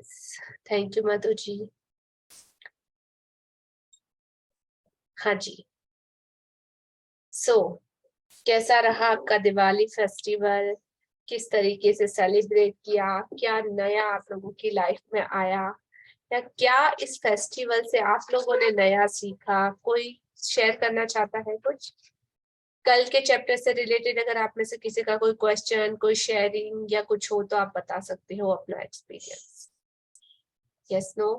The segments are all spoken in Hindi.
Yes, thank you Madhu ji. हाँ जी, कैसा रहा आपका दिवाली फेस्टिवल? किस तरीके से सेलिब्रेट किया? क्या नया आप लोगों की लाइफ में आया, या क्या इस फेस्टिवल से आप लोगों ने नया सीखा? कोई शेयर करना चाहता है कुछ कल के चैप्टर से रिलेटेड? अगर आप में से किसी का कोई क्वेश्चन, कोई शेयरिंग या कुछ हो तो आप बता सकते हो अपना experience. Yes, no?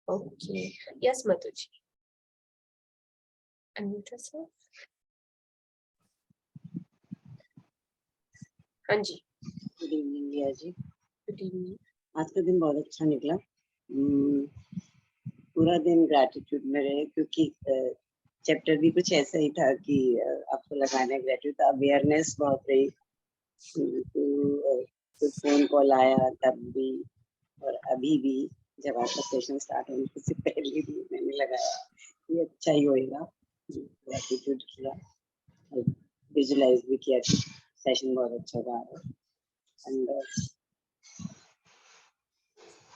Okay, yes Madhu ji, unmute yourself. हाँ जी, good evening Riya ji. Good evening. आज का दिन बहुत अच्छा निकला। पूरा दिन ग्रैटिट्यूड में रहे, क्योंकि चैप्टर भी कुछ ऐसा ही था कि आपको लगाना है ग्रैटिट्यूड। अवेयरनेस बहुत रही। तो फोन कॉल आया तब भी, और अभी भी जब आपका सेशन स्टार्ट होने से पहले भी मैंने लगाया, ये अच्छा ही होएगा। ग्रैटिट्यूड किया, विजुलाइज भी किया कि सेशन बहुत अच्छा रहा है। एंड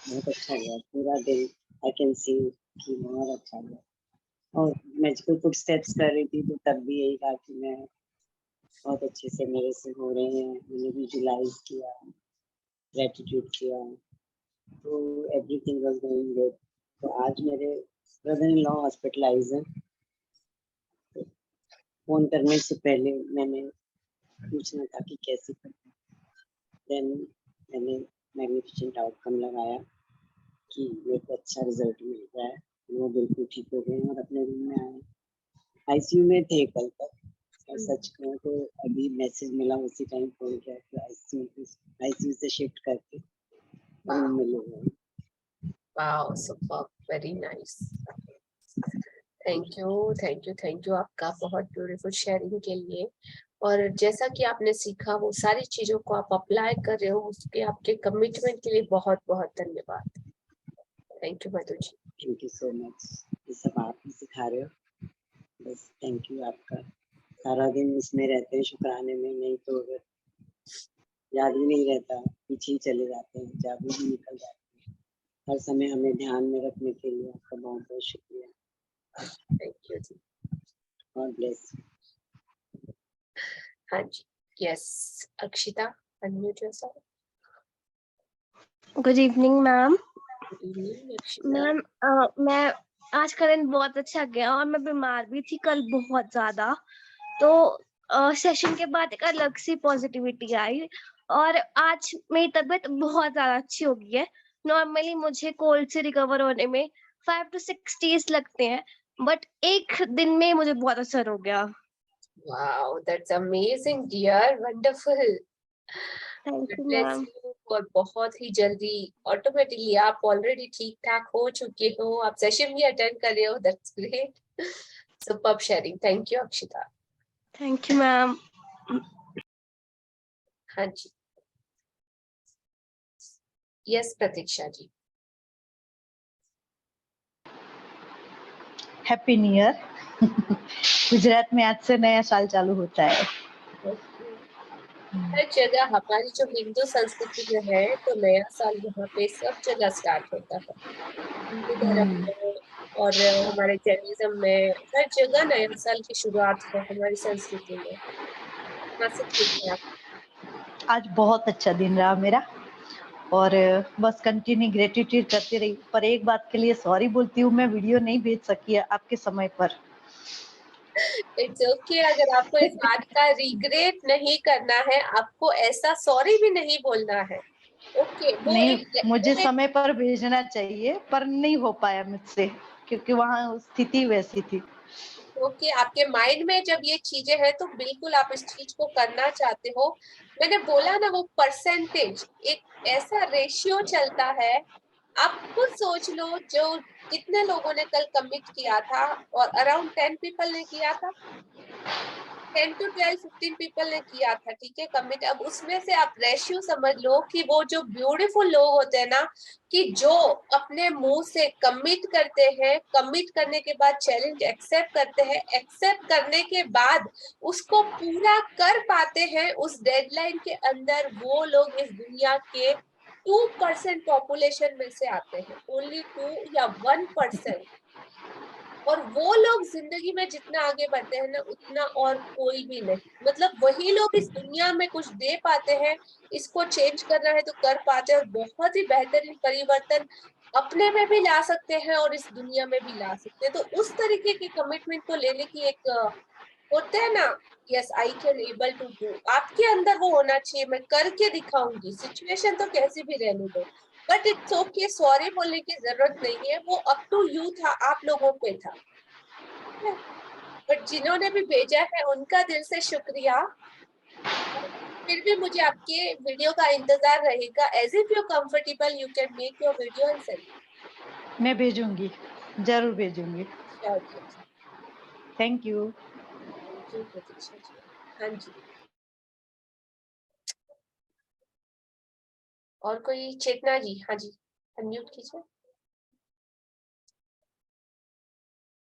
बहुत अच्छा गया पूरा दिन। आई कैन सी कि बहुत अच्छा गया। और मैजिकल फुट स्टेप्स कर रही थी तो तब भी यही कहा कि मैं बहुत अच्छे से मेरे से हो रहे हैं। मैंने विजुलाइज किया, ग्रेटिट्यूड किया, तो एवरीथिंग वाज गोइंग गुड। तो आज मेरे ब्रदर इन लॉ हॉस्पिटलाइज हैं, तो फोन करने से पहले मैंने पूछना था कि कैसे करते। देन मैंने मैग्निफिसेंट आउटकम लगाया कि मेरे को अच्छा रिजल्ट मिल रहा है। वो बिल्कुल ठीक हो गए और अपने रूम में आए। आईसीयू में थे कल तक, और सच कहूं तो अभी मैसेज मिला उसी टाइम फोन किया कि आईसीयू से शिफ्ट करके रूम में ले गए। Wow, super, very nice. Thank you आपका बहुत ब्यूटीफुल शेयरिंग के लिए। और जैसा कि आपने सीखा वो सारी चीजों को आप अप्लाई कर रहे हो, उसके आपके कमिटमेंट के लिए बहुत बहुत धन्यवाद। Thank you Madhu ji. Thank you so much. ये सब आप ही सिखा रहे हो, बस थैंक यू आपका। सारा दिन इसमें रहते हैं शुक्राने में, नहीं तो अगर याद ही नहीं रहता, पीछे ही चले जाते हैं, जादू भी निकल जाते हैं। हर समय हमें ध्यान में रखने के लिए आपका बहुत बहुत शुक्रिया। थैंक यू जी। God bless. हाँ जी, yes, Akshita, unmute yourself. Good evening ma'am. Good evening Akshita. Ma'am मैं आज का दिन बहुत अच्छा गया, और मैं बीमार भी थी कल बहुत ज्यादा। तो सेशन के बाद एक अलग सी पॉजिटिविटी आई, और आज मेरी तबीयत बहुत ज्यादा अच्छी हो गई है। नॉर्मली मुझे कोल्ड से रिकवर होने में 5 to 6 days लगते हैं, बट एक दिन में मुझे बहुत असर हो गया। Wow, that's amazing dear, wonderful. Thank you bless ma'am. You. और बहुत ही जल्दी ऑटोमेटिकली आप ऑलरेडी ठीक ठाक हो चुके हो, आप सेशन भी अटेंड कर रहे हो, that's great. Superb sharing, thank you Akshita. Thank you ma'am. हाँ जी, yes Pratiksha ji. Happy new year. Gujarat में आज से नया साल चालू होता है। हर जगह हमारी जो हिंदू संस्कृति में है तो नया साल यहाँ पे सब जगह स्टार्ट होता है। हिंदू धर्म में और हमारे जैनिज्म में हर जगह नया साल की शुरुआत है हमारी संस्कृति में। आज बहुत अच्छा दिन रहा मेरा, और बस कंटिन्यू ग्रेटिट्यूड करती रही। पर एक बात के लिए सॉरी बोलती हूँ, मैं वीडियो नहीं भेज सकी है आपके समय पर। इट्स ओके, अगर आपको इस बात का रिग्रेट नहीं करना है, आपको ऐसा सॉरी भी नहीं बोलना है। ओके, नहीं, मुझे समय पर भेजना चाहिए, पर नहीं हो पाया मुझसे, क्योंकि वहाँ स्थिति वैसी थी। ओके, आपके माइंड में जब ये चीजें हैं तो बिल्कुल आप इस चीज को करना चाहते हो। मैंने बोला ना, वो परसेंटेज एक ऐसा रेशियो चलता है, आप खुद सोच लो, जो कितने लोगों ने कल कमिट किया था, और अराउंड 10 पीपल ने किया था, 10 to 12, 15 पीपल ने किया था, ठीक है, कमिट। अब उसमें से आप रेशियो समझ लो कि वो जो ब्यूटीफुल लोग होते हैं ना, कि जो अपने मुंह से कमिट करते हैं, कमिट करने के बाद चैलेंज एक्सेप्ट करते हैं, एक्सेप्ट करने के बाद उसको पूरा कर पाते हैं उस डेडलाइन के अंदर, वो लोग इस दुनिया के 2% पॉपुलेशन में से आते हैं, ओनली 2 या 1%। और वो लोग जिंदगी में जितना आगे बढ़ते हैं ना, उतना और कोई भी नहीं। मतलब वही लोग इस दुनिया में कुछ दे पाते हैं, इसको चेंज करना है तो कर पाते हैं, और बहुत ही बेहतरीन परिवर्तन अपने में भी ला सकते हैं और इस दुनिया में भी ला सकते हैं। तो उस तरीके की कमिटमेंट को लेने की एक होता है ना, yes I can able to do, आपके अंदर वो होना चाहिए, मैं करके दिखाऊंगी, सिचुएशन तो कैसी भी रहने दो, बट इट्स ओके, सॉरी बोलने की जरूरत नहीं है, वो अप टू यू था, आप लोगों पे था। बट जिन्होंने भी भेजा है उनका दिल से शुक्रिया। फिर भी मुझे आपके वीडियो का इंतजार रहेगा। As if you comfortable, you can make your video and send. मैं भेजूंगी, जरूर भेजूंगी। Sure. Thank you. Thank you Pratiksha ji. हाँ जी, और कोई? चेतना जी, हाँ जी, अनम्यूट कीजिए।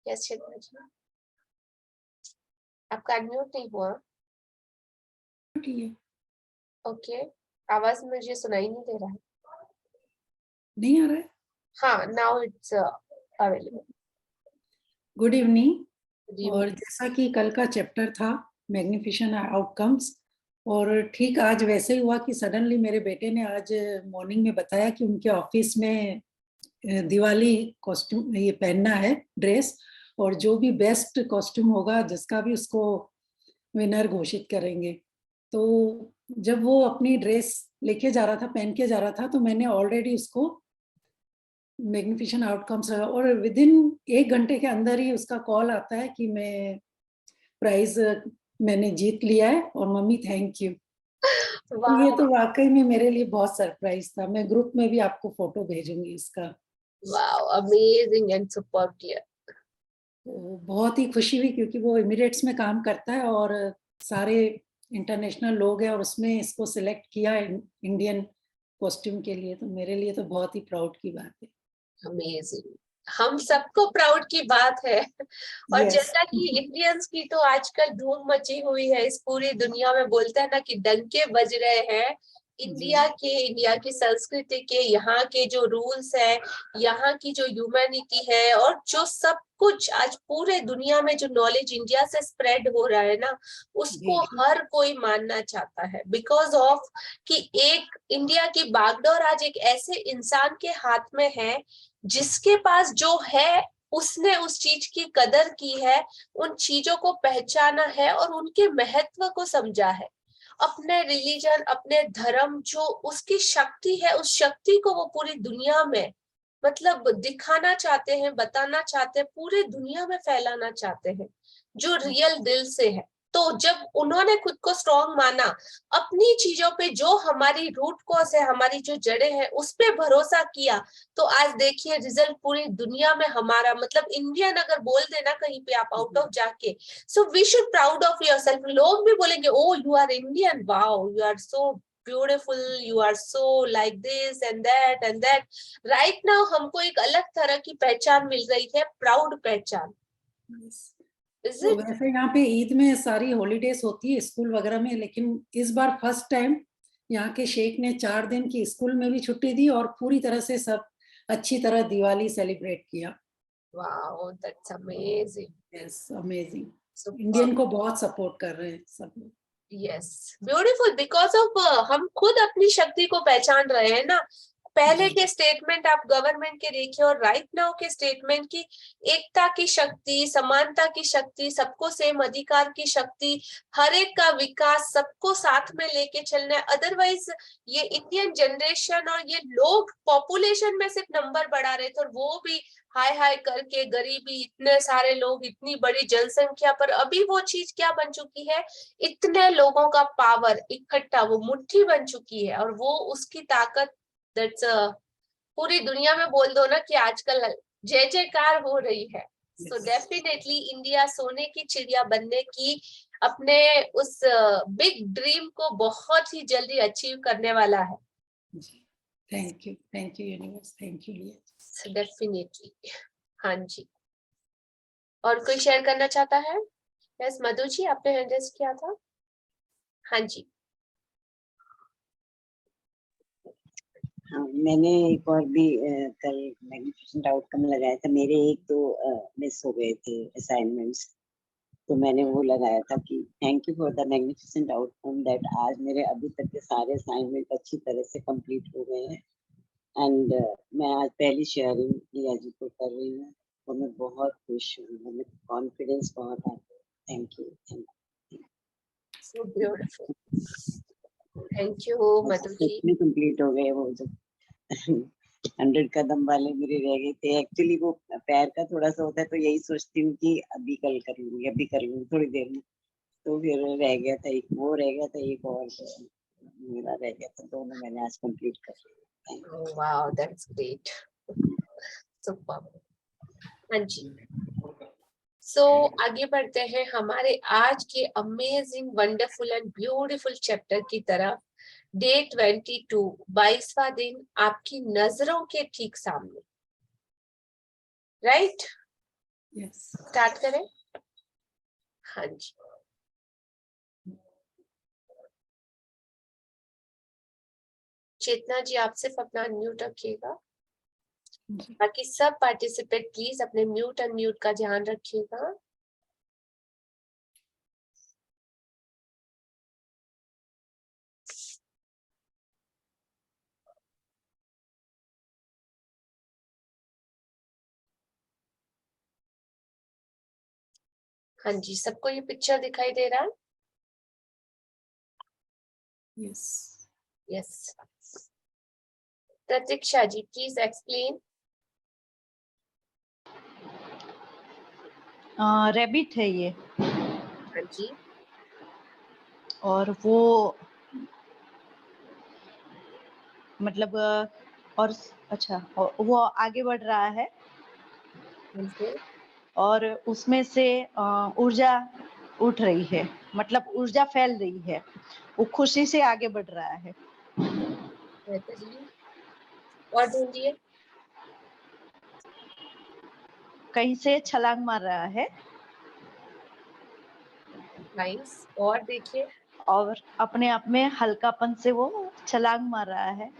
यस चेतना जी, आपका अनम्यूट नहीं हुआ। ओके, आवाज मुझे सुनाई नहीं दे रहा है। नहीं आ रहा है? हाँ, now it's available. Good evening. और जैसा कि कल का चैप्टर था मैग्निफिकेशन आउटकम्स, और ठीक आज वैसे ही हुआ कि सडनली मेरे बेटे ने आज मॉर्निंग में बताया कि उनके ऑफिस में दिवाली कॉस्ट्यूम ये पहनना है ड्रेस, और जो भी बेस्ट कॉस्ट्यूम होगा जिसका भी उसको विनर घोषित करेंगे। तो जब वो अपनी ड्रेस लेके जा रहा था, पहन के जा रहा था, तो मैंने ऑलरेडी उसको मैग्निफिकेशन आउटकम्स, और विद इन 1 घंटे के अंदर ही उसका कॉल आता है कि मैं प्राइज मैंने जीत लिया है, और मम्मी थैंक यू। ये तो वाकई में मेरे लिए बहुत सरप्राइज था। मैं ग्रुप में भी आपको फोटो भेजूंगी इसका। Wow, amazing and superb dear. तो बहुत ही खुशी हुई क्योंकि वो इमिरेट्स में काम करता है और सारे इंटरनेशनल लोग हैं, और उसमें इसको सिलेक्ट किया इंडियन कॉस्ट्यूम के लिए। तो मेरे लिए तो बहुत ही प्राउड की बात है। अमेजिंग, हम सबको प्राउड की बात है। और Yes. जैसा कि इंडियंस की तो आजकल धूम मची हुई है इस पूरी दुनिया में, बोलते हैं ना कि डंके बज रहे हैं इंडिया की संस्कृति के, यहाँ के जो रूल्स है, यहाँ की जो ह्यूमैनिटी है, और जो सब कुछ आज पूरे दुनिया में जो नॉलेज इंडिया से स्प्रेड हो रहा है ना, उसको हर कोई मानना चाहता है, बिकॉज ऑफ कि एक इंडिया की बागडोर आज एक ऐसे इंसान के हाथ में है जिसके पास जो है उसने उस चीज की कदर की है, उन चीजों को पहचाना है और उनके महत्व को समझा है। अपने रिलीजन, अपने धर्म, जो उसकी शक्ति है, उस शक्ति को वो पूरी दुनिया में मतलब दिखाना चाहते हैं, बताना चाहते हैं, पूरी दुनिया में फैलाना चाहते हैं, जो रियल दिल से है। तो जब उन्होंने खुद को स्ट्रॉन्ग माना, अपनी चीजों पे, जो हमारी रूट कॉज है, हमारी जो जड़ें हैं, उस पे भरोसा किया, तो आज देखिए रिजल्ट पूरी दुनिया में हमारा, मतलब इंडियन अगर बोल देना कहीं पे आप आउट ऑफ जाके, so we should proud of yourself. लोग भी बोलेंगे oh you are Indian, wow you are so beautiful, you are so like this and that. Right now हमको एक अलग तरह की पहचान मिल रही है, प्राउड पहचान। तो वैसे यहाँ पे ईद में सारी हॉलीडेज होती है स्कूल वगैरह में, लेकिन इस बार फर्स्ट टाइम यहाँ के शेख ने 4 दिन की स्कूल में भी छुट्टी दी और पूरी तरह से सब अच्छी तरह दिवाली सेलिब्रेट किया। Wow, that's amazing. Yes, amazing. Indian को बहुत सपोर्ट कर रहे हैं सब लोग। यस, ब्यूटीफुल, बिकॉज ऑफ हम खुद अपनी शक्ति को पहचान रहे हैं ना। पहले के स्टेटमेंट आप गवर्नमेंट के देखिए और राइट नाउ के स्टेटमेंट की एकता की शक्ति, समानता की शक्ति, सबको सेम अधिकार की शक्ति, हर एक का विकास, सबको साथ में लेके चलना है। अदरवाइज ये इंडियन जनरेशन और ये लोग पॉपुलेशन में सिर्फ नंबर बढ़ा रहे थे, और वो भी हाय हाय करके, गरीबी, इतने सारे लोग, इतनी बड़ी जनसंख्या, पर अभी वो चीज क्या बन चुकी है, इतने लोगों का पावर इकट्ठा, वो मुट्ठी बन चुकी है, और वो उसकी ताकत, दैट्स पूरी दुनिया में बोल दो ना कि आजकल जय जयकार हो रही है। सो डेफिनेटली इंडिया सोने की चिड़िया बनने की अपने उस बिग ड्रीम को बहुत ही जल्दी अचीव करने वाला है। Thank you universe, thank you लिया। डेफिनेटली, हाँ जी। और कोई शेयर करना चाहता है? यस मधु जी, आपने हैंड रेज किया था। हाँ जी। हाँ, मैंने एक और भी कल मैग्निफिसेंट आउटकम लगाया था। मेरे एक दो मिस हो गए थे असाइनमेंट्स, तो मैंने वो लगाया था कि thank you for the magnificent outcome that आज मेरे अभी तक के सारे असाइनमेंट अच्छी तरह से कंप्लीट हो गए हैं। एंड मैं आज पहली शेयरिंग लिया जी को कर रही हूँ, तो मैं बहुत खुश हूँ, हमें कॉन्फिडेंस बहुत आता है। Thank you, thank you. So beautiful, thank you Madhu ji. Complete हो गए वो जो 100 कदम वाले मेरे रह गए थे। एक्चुअली वो पैर का थोड़ा सा होता है, तो यही सोचती हूँ कि अभी कल कर लूंगी, अभी कर लूंगी थोड़ी देर में, तो फिर रह गया था एक, वो रह गया था एक और मेरा रह गया था, दोनों मैंने आज कंप्लीट कर लिया। Wow that's great, super. हाँ जी। सो आगे बढ़ते हैं हमारे आज के amazing wonderful and beautiful chapter की तरफ। डे 22, 22वां दिन आपकी नजरों के ठीक सामने। राइट, यस, स्टार्ट करें। हाँ जी। चेतना जी, आप सिर्फ अपना अनम्यूट रखिएगा, बाकी सब पार्टिसिपेट प्लीज अपने म्यूट अनम्यूट का ध्यान रखिएगा। हाँ जी, सबको ये पिक्चर दिखाई दे रहा है? Yes. Yes. Pratiksha ji please explain. Rabbit है ये, हाँ जी। और वो मतलब और अच्छा, वो आगे बढ़ रहा है बिल्कुल। और उसमें से ऊर्जा उठ रही है, मतलब ऊर्जा फैल रही है, वो खुशी से आगे बढ़ रहा है। बेहतरीन, और ढूंढिए। कहीं से छलांग मार रहा है नाइस, और देखिए। और अपने आप में हल्कापन से वो छलांग मार रहा है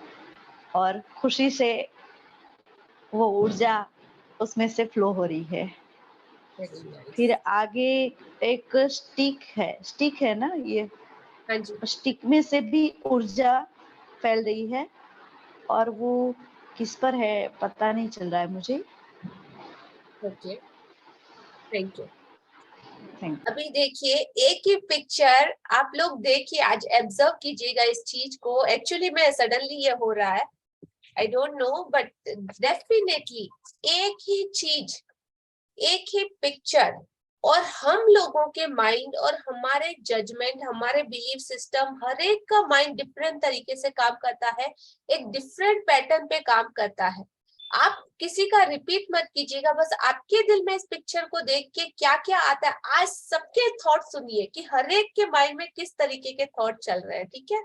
और खुशी से वो ऊर्जा उसमें से फ्लो हो रही है। Very nice. फिर आगे एक स्टिक है ना ये, हाँ जी। स्टिक में से भी ऊर्जा फैल रही है और वो किस पर है पता नहीं चल रहा है मुझे। Okay, thank you. थैंक अभी देखिए एक ही पिक्चर आप लोग देखिए, आज ऑब्जर्व कीजिएगा इस चीज को। एक्चुअली में सडनली ये हो रहा है, I don't know, but definitely एक ही चीज, एक ही पिक्चर, और हम लोगों के माइंड और हमारे जजमेंट, हमारे बिलीफ सिस्टम, हर एक का माइंड डिफरेंट तरीके से काम करता है, एक डिफरेंट पैटर्न पे काम करता है। आप किसी का रिपीट मत कीजिएगा, बस आपके दिल में इस पिक्चर को देख के क्या क्या आता है, आज सबके थॉट सुनिए कि हर एक के माइंड में किस तरीके के थॉट चल रहे हैं, ठीक है?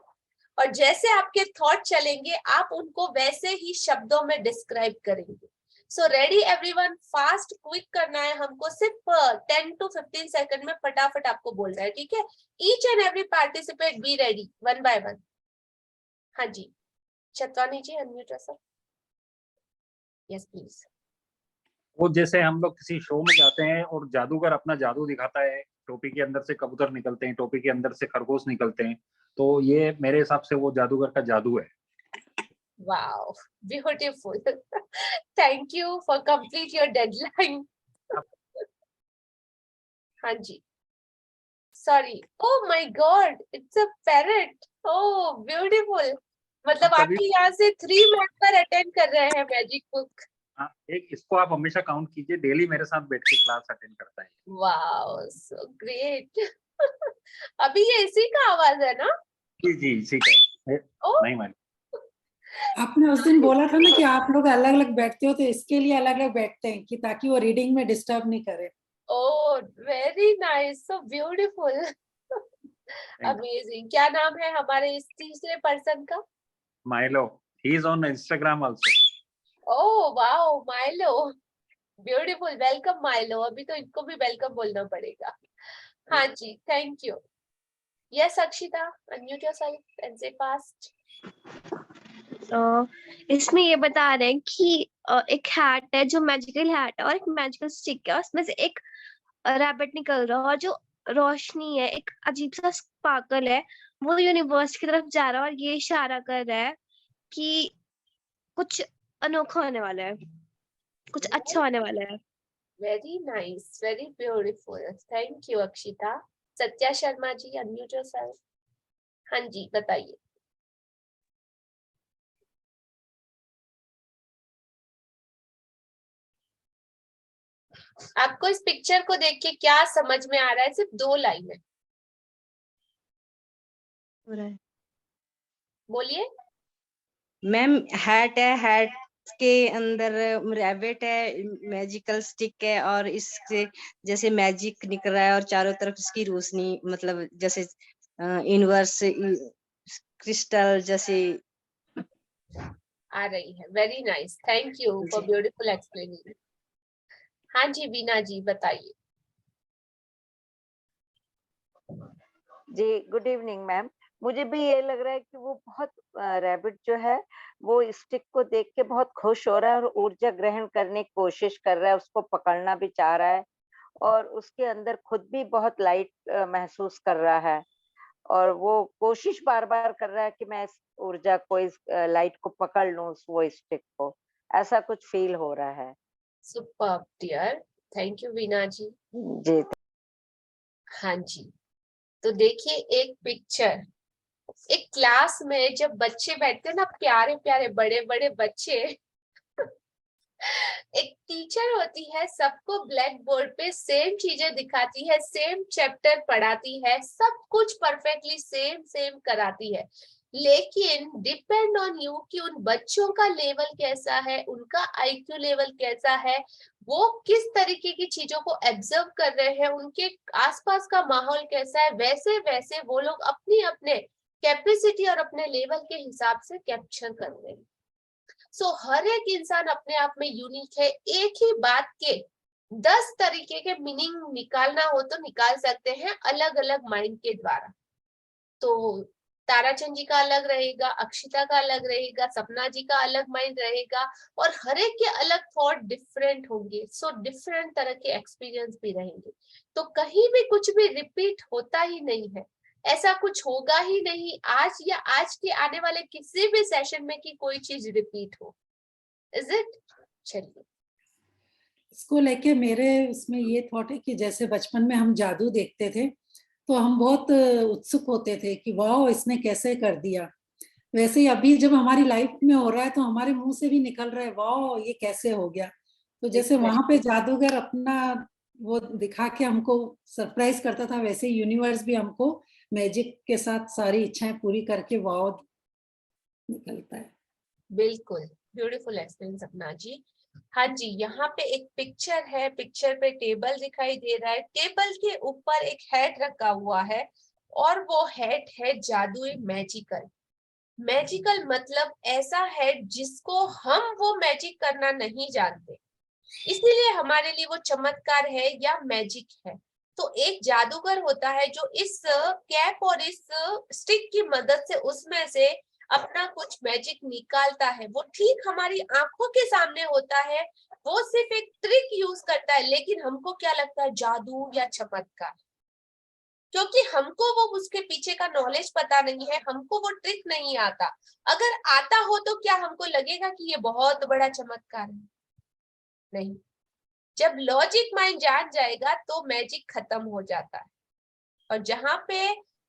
और जैसे आपके थॉट चलेंगे आप उनको वैसे ही शब्दों में डिस्क्राइब करेंगे। So ready everyone, fast quick करना है हमको, सिर्फ 10 to 15 सेकंड में फटाफट आपको बोलना है, ठीक है? Each and every participate be ready, one by one. हाँ जी, चतवानी जी अनम्यूट सर। Yes please. वो जैसे हम लोग किसी शो में जाते हैं और जादूगर अपना जादू दिखाता है, टोपी के अंदर से कबूतर निकलते हैं, टोपी के अंदर से खरगोश निकलते हैं, तो ये मेरे हिसाब से वो जादूगर का जादू है। Wow, beautiful. Thank you for complete your deadline. हाँ जी, sorry, oh my god, it's a parrot. Oh beautiful, मतलब कभी आपके यहाँ से 3 मेंबर अटेंड कर रहे हैं मैजिक बुक। हाँ, एक इसको आप हमेशा काउंट कीजिए, डेली मेरे साथ बैठ के क्लास अटेंड करता है। Wow so great. अभी ये इसी का आवाज है ना? जी जी, इसी का है। ओह नहीं मैम, आपने उस दिन बोला था ना कि आप लोग अलग अलग बैठते हो, तो इसके लिए अलग अलग बैठते हैं कि ताकि वो रीडिंग में डिस्टर्ब नहीं करे। Oh very nice, so beautiful, amazing. क्या नाम है हमारे इस तीसरे पर्सन का? Milo, he is on Instagram also. Oh wow, Milo, beautiful, welcome Milo. अभी तो इनको भी वेलकम बोलना पड़ेगा। हाँ जी, thank you. Yes Akshita, unmute yourself and say fast. इसमें ये बता रहे हैं कि एक हैट है जो मैजिकल हैट है और एक मैजिकल स्टिक है, उसमें से एक रैबिट निकल रहा है और जो रोशनी है, एक अजीब सा स्पार्कल है, वो यूनिवर्स की तरफ जा रहा है और ये इशारा कर रहा है कि कुछ अनोखा होने वाला है, कुछ अच्छा होने वाला है। Very nice, very beautiful, thank you Akshita. Satya Sharma ji, unmute yourself. हाँ जी, बताइए। आपको इस पिक्चर को देख के क्या समझ में आ रहा है? सिर्फ 2 लाइन है, बोलिए। मैम हैट है, हैट के अंदर रैबिट है, मैजिकल स्टिक है और इससे जैसे मैजिक निकल रहा है और चारों तरफ इसकी रोशनी, मतलब जैसे यूनिवर्स क्रिस्टल जैसे आ रही है। Very nice, thank you for beautiful explaining. हाँ जी, बीना जी बताइए। जी गुड इवनिंग मैम। मुझे भी ये लग रहा है कि वो बहुत रैबिट जो है वो स्टिक को देख के बहुत खुश हो रहा है और ऊर्जा ग्रहण करने की कोशिश कर रहा है, उसको पकड़ना भी चाह रहा है और उसके अंदर खुद भी बहुत लाइट महसूस कर रहा है और वो कोशिश बार बार कर रहा है कि मैं इस ऊर्जा को, इस लाइट को पकड़ लूं, वो स्टिक को, ऐसा कुछ फील हो रहा है। सुपर्ब डियर, थैंक यू बीना जी। जी हाँ जी, तो देखिए एक पिक्चर, एक क्लास में जब बच्चे बैठते हैं ना, प्यारे प्यारे बड़े बड़े बच्चे, एक टीचर होती है, सबको ब्लैक बोर्ड पे सेम चीजें दिखाती है, सेम चैप्टर पढ़ाती है, सब कुछ परफेक्टली सेम सेम कराती है, लेकिन डिपेंड ऑन यू कि उन बच्चों का लेवल कैसा है, उनका आईक्यू लेवल कैसा है, वो किस तरीके की चीजों को एब्जर्व कर रहे हैं, उनके आसपास का माहौल कैसा है, वैसे वैसे वो लोग अपनी अपने कैपेसिटी और अपने लेवल के हिसाब से कैप्चर कर रहे हैं। सो हर एक इंसान अपने आप में यूनिक है। एक ही बात के 10 तरीके के मीनिंग निकालना हो तो निकाल सकते हैं अलग अलग माइंड के द्वारा। तो ताराचंद जी का अलग रहेगा, अक्षिता का अलग रहेगा, सपना जी का अलग माइंड रहेगा और हर एक के अलग थॉट डिफरेंट होंगे। सो डिफरेंट तरह के एक्सपीरियंस भी रहेंगे। तो कहीं भी कुछ भी रिपीट होता ही नहीं है, ऐसा कुछ होगा ही नहीं आज या आज के आने वाले किसी भी सेशन में कि कोई चीज रिपीट हो। Is it? चलिए, इसको लेके मेरे उसमें ये थॉट है कि जैसे बचपन में हम जादू देखते थे तो हम बहुत उत्सुक होते थे कि वाह इसने कैसे कर दिया, वैसे ही अभी जब हमारी लाइफ में हो रहा है तो हमारे मुंह से भी निकल रहा है वाह ये कैसे हो गया। तो जैसे वहां पे जादूगर अपना वो दिखा के हमको सरप्राइज करता था, वैसे यूनिवर्स भी हमको मैजिक के साथ सारी इच्छाएं पूरी करके वाह निकलता है। बिल्कुल ब्यूटीफुल एक्सप्लेन सपना जी। हाँ जी, यहाँ पे एक पिक्चर है, पिक्चर पे टेबल दिखाई दे रहा है, टेबल के ऊपर एक हैट रखा हुआ है और वो हैट है जादुई मैजिकल। मैजिकल मतलब ऐसा है जिसको हम वो मैजिक करना नहीं जानते, इसीलिए हमारे लिए वो चमत्कार है या मैजिक है। तो एक जादूगर होता है जो इस कैप और इस स्टिक की मदद से उसमें से अपना कुछ मैजिक निकालता है। वो ठीक हमारी आंखों के सामने होता है, वो सिर्फ एक ट्रिक यूज करता है, लेकिन हमको क्या लगता है जादू या चमत्कार, क्योंकि हमको वो उसके पीछे का नॉलेज पता नहीं है, हमको वो ट्रिक नहीं आता। अगर आता हो तो क्या हमको लगेगा कि ये बहुत बड़ा चमत्कार है? नहीं। जब लॉजिक माइंड जान जाएगा तो मैजिक खत्म हो जाता है, और जहां पे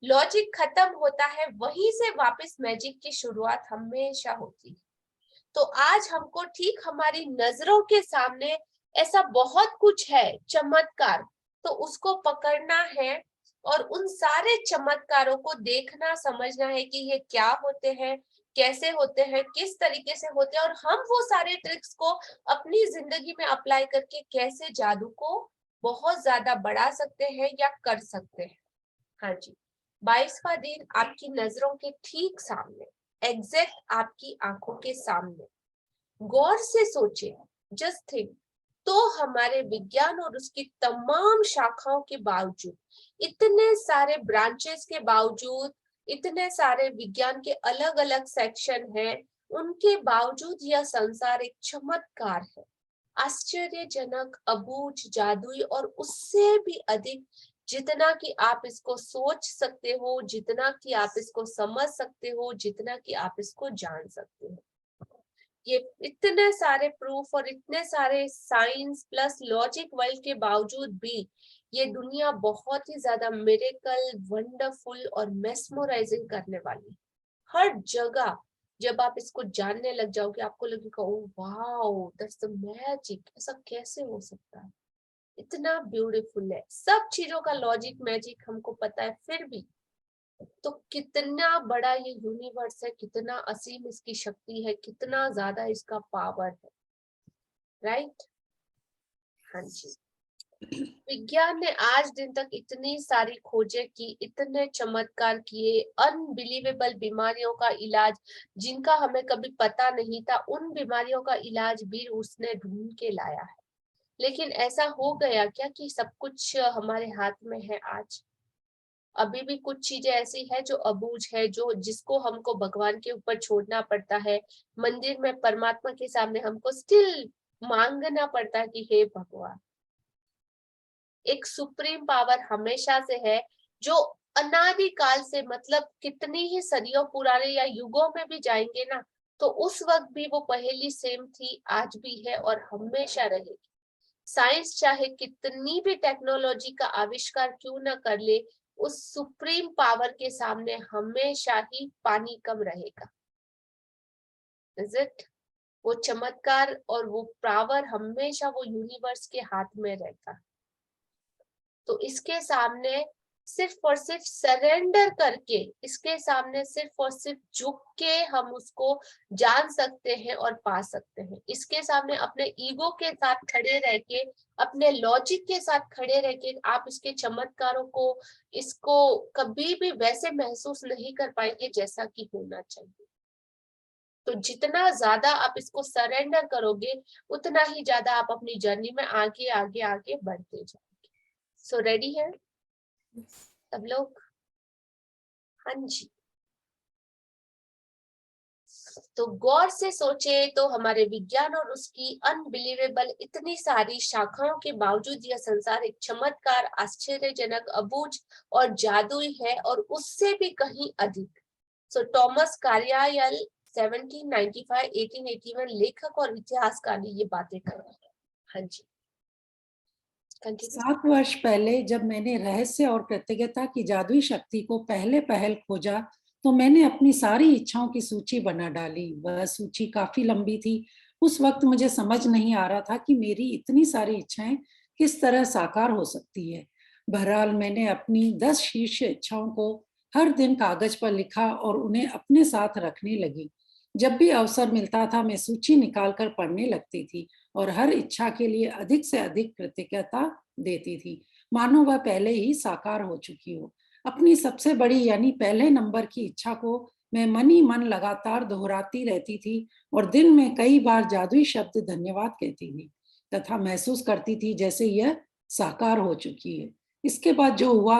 लॉजिक खत्म होता है वहीं से वापस मैजिक की शुरुआत हमेशा होती है। तो आज हमको ठीक हमारी नजरों के सामने ऐसा बहुत कुछ है चमत्कार, तो उसको पकड़ना है और उन सारे चमत्कारों को देखना, समझना है कि ये क्या होते हैं, कैसे होते हैं, किस तरीके से होते हैं, और हम वो सारे ट्रिक्स को अपनी जिंदगी में अप्लाई करके कैसे जादू को बहुत ज्यादा बढ़ा सकते हैं या कर सकते हैं। हाँ जी, 22वां दिन आपकी नजरों के ठीक सामने, एग्जैक्ट आपकी आंखों के सामने। गौर से सोचे, जस्ट थिंक। तो हमारे विज्ञान और उसकी तमाम शाखाओं के बावजूद, इतने सारे ब्रांचेस के बावजूद, इतने सारे विज्ञान के अलग अलग सेक्शन हैं, उनके बावजूद यह संसार एक चमत्कार है, आश्चर्यजनक, अबूझ, जादुई और उससे भी अधिक। जितना कि आप इसको सोच सकते हो, जितना कि आप इसको समझ सकते हो, जितना कि आप इसको जान सकते हो। ये इतने सारे प्रूफ और इतने सारे साइंस प्लस लॉजिक वर्ल्ड के बावजूद भी ये दुनिया बहुत ही ज्यादा मिरेकल, वंडरफुल और मेस्मराइजिंग करने वाली। हर जगह जब आप इसको जानने लग जाओगे, आपको लगेगा oh wow, that's the magic, ऐसा कैसे हो सकता है, इतना ब्यूटीफुल है। सब चीजों का लॉजिक मैजिक हमको पता है, फिर भी तो कितना बड़ा ये यूनिवर्स है, कितना असीम इसकी शक्ति है, कितना ज्यादा इसका पावर है, राइट। हाँ जी, विज्ञान ने आज दिन तक इतनी सारी खोजें की, इतने चमत्कार किए, अनबिलीवेबल बीमारियों का इलाज जिनका हमें कभी पता नहीं था, उन बीमारियों का इलाज भी उसने ढूंढ के लाया है। लेकिन ऐसा हो गया क्या कि सब कुछ हमारे हाथ में है आज? अभी भी कुछ चीजें ऐसी है जो अबूझ है, जो जिसको हमको भगवान के ऊपर छोड़ना पड़ता है। मंदिर में परमात्मा के सामने हमको स्टिल मांगना पड़ता है कि हे भगवान। एक सुप्रीम पावर हमेशा से है, जो अनादिकाल से, मतलब कितनी ही सदियों पुराने या युगों में भी जाएंगे ना, तो उस वक्त भी वो पहेली सेम थी, आज भी है और हमेशा रहेगी। साइंस चाहे कितनी भी टेक्नोलॉजी का आविष्कार क्यों ना कर ले, उस सुप्रीम पावर के सामने हमेशा ही पानी कम रहेगा। Is it? वो चमत्कार और वो पावर हमेशा वो यूनिवर्स के हाथ में रहता। तो इसके सामने सिर्फ और सिर्फ सरेंडर करके, इसके सामने सिर्फ और सिर्फ झुक के हम उसको जान सकते हैं और पा सकते हैं। इसके सामने अपने ईगो के साथ खड़े रह के, अपने लॉजिक के साथ खड़े रह के आप इसके चमत्कारों को, इसको कभी भी वैसे महसूस नहीं कर पाएंगे जैसा कि होना चाहिए। तो जितना ज्यादा आप इसको सरेंडर करोगे, उतना ही ज्यादा आप अपनी जर्नी में आगे आगे आगे बढ़ते जाओगे। सो रेडी है सब लोग? हाँ जी। तो गौर से सोचे तो हमारे विज्ञान और उसकी अनबिलीवेबल इतनी सारी शाखाओं के बावजूद यह संसार एक चमत्कार, आश्चर्यजनक, अबूझ और जादुई है, और उससे भी कहीं अधिक। सो टॉमस कार्यायल 1795-1881 लेखक और इतिहासकार ने ये बातें कही। हाँ जी, 7 वर्ष पहले जब मैंने रहस्य और कृतज्ञता की जादुई शक्ति को पहले पहल खोजा, तो मैंने अपनी सारी इच्छाओं की सूची बना डाली। वह सूची काफी लंबी थी। उस वक्त मुझे समझ नहीं आ रहा था कि मेरी इतनी सारी इच्छाएं किस तरह साकार हो सकती है। बहरहाल मैंने अपनी 10 शीर्ष इच्छाओं को हर दिन कागज पर लिखा और उन्हें अपने साथ रखने लगी। जब भी अवसर मिलता था, मैं सूची निकालकर पढ़ने लगती थी और हर इच्छा के लिए अधिक से अधिक कृतज्ञता देती थी, मानो वह पहले ही साकार हो चुकी हो। अपनी सबसे बड़ी यानी पहले नंबर की इच्छा को मैं मन ही मन लगातार दोहराती रहती थी और दिन में कई बार जादुई शब्द धन्यवाद कहती थी तथा महसूस करती थी जैसे यह साकार हो चुकी है। इसके बाद जो हुआ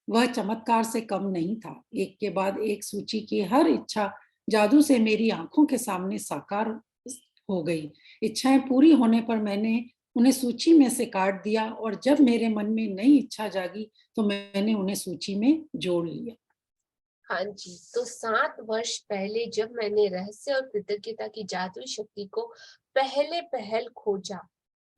वह चमत्कार से कम नहीं था। एक के बाद एक सूची की हर इच्छा जादू से मेरी आंखों के सामने साकार हो गई। इच्छाएं पूरी होने पर मैंने उन्हें सूची में से काट दिया और जब मेरे मन में नई इच्छा जागी तो मैंने उन्हें सूची में जोड़ लिया। हाँ जी, तो 7 वर्ष पहले जब मैंने रहस्य और कृतज्ञता की जादुई शक्ति को पहले पहल खोजा,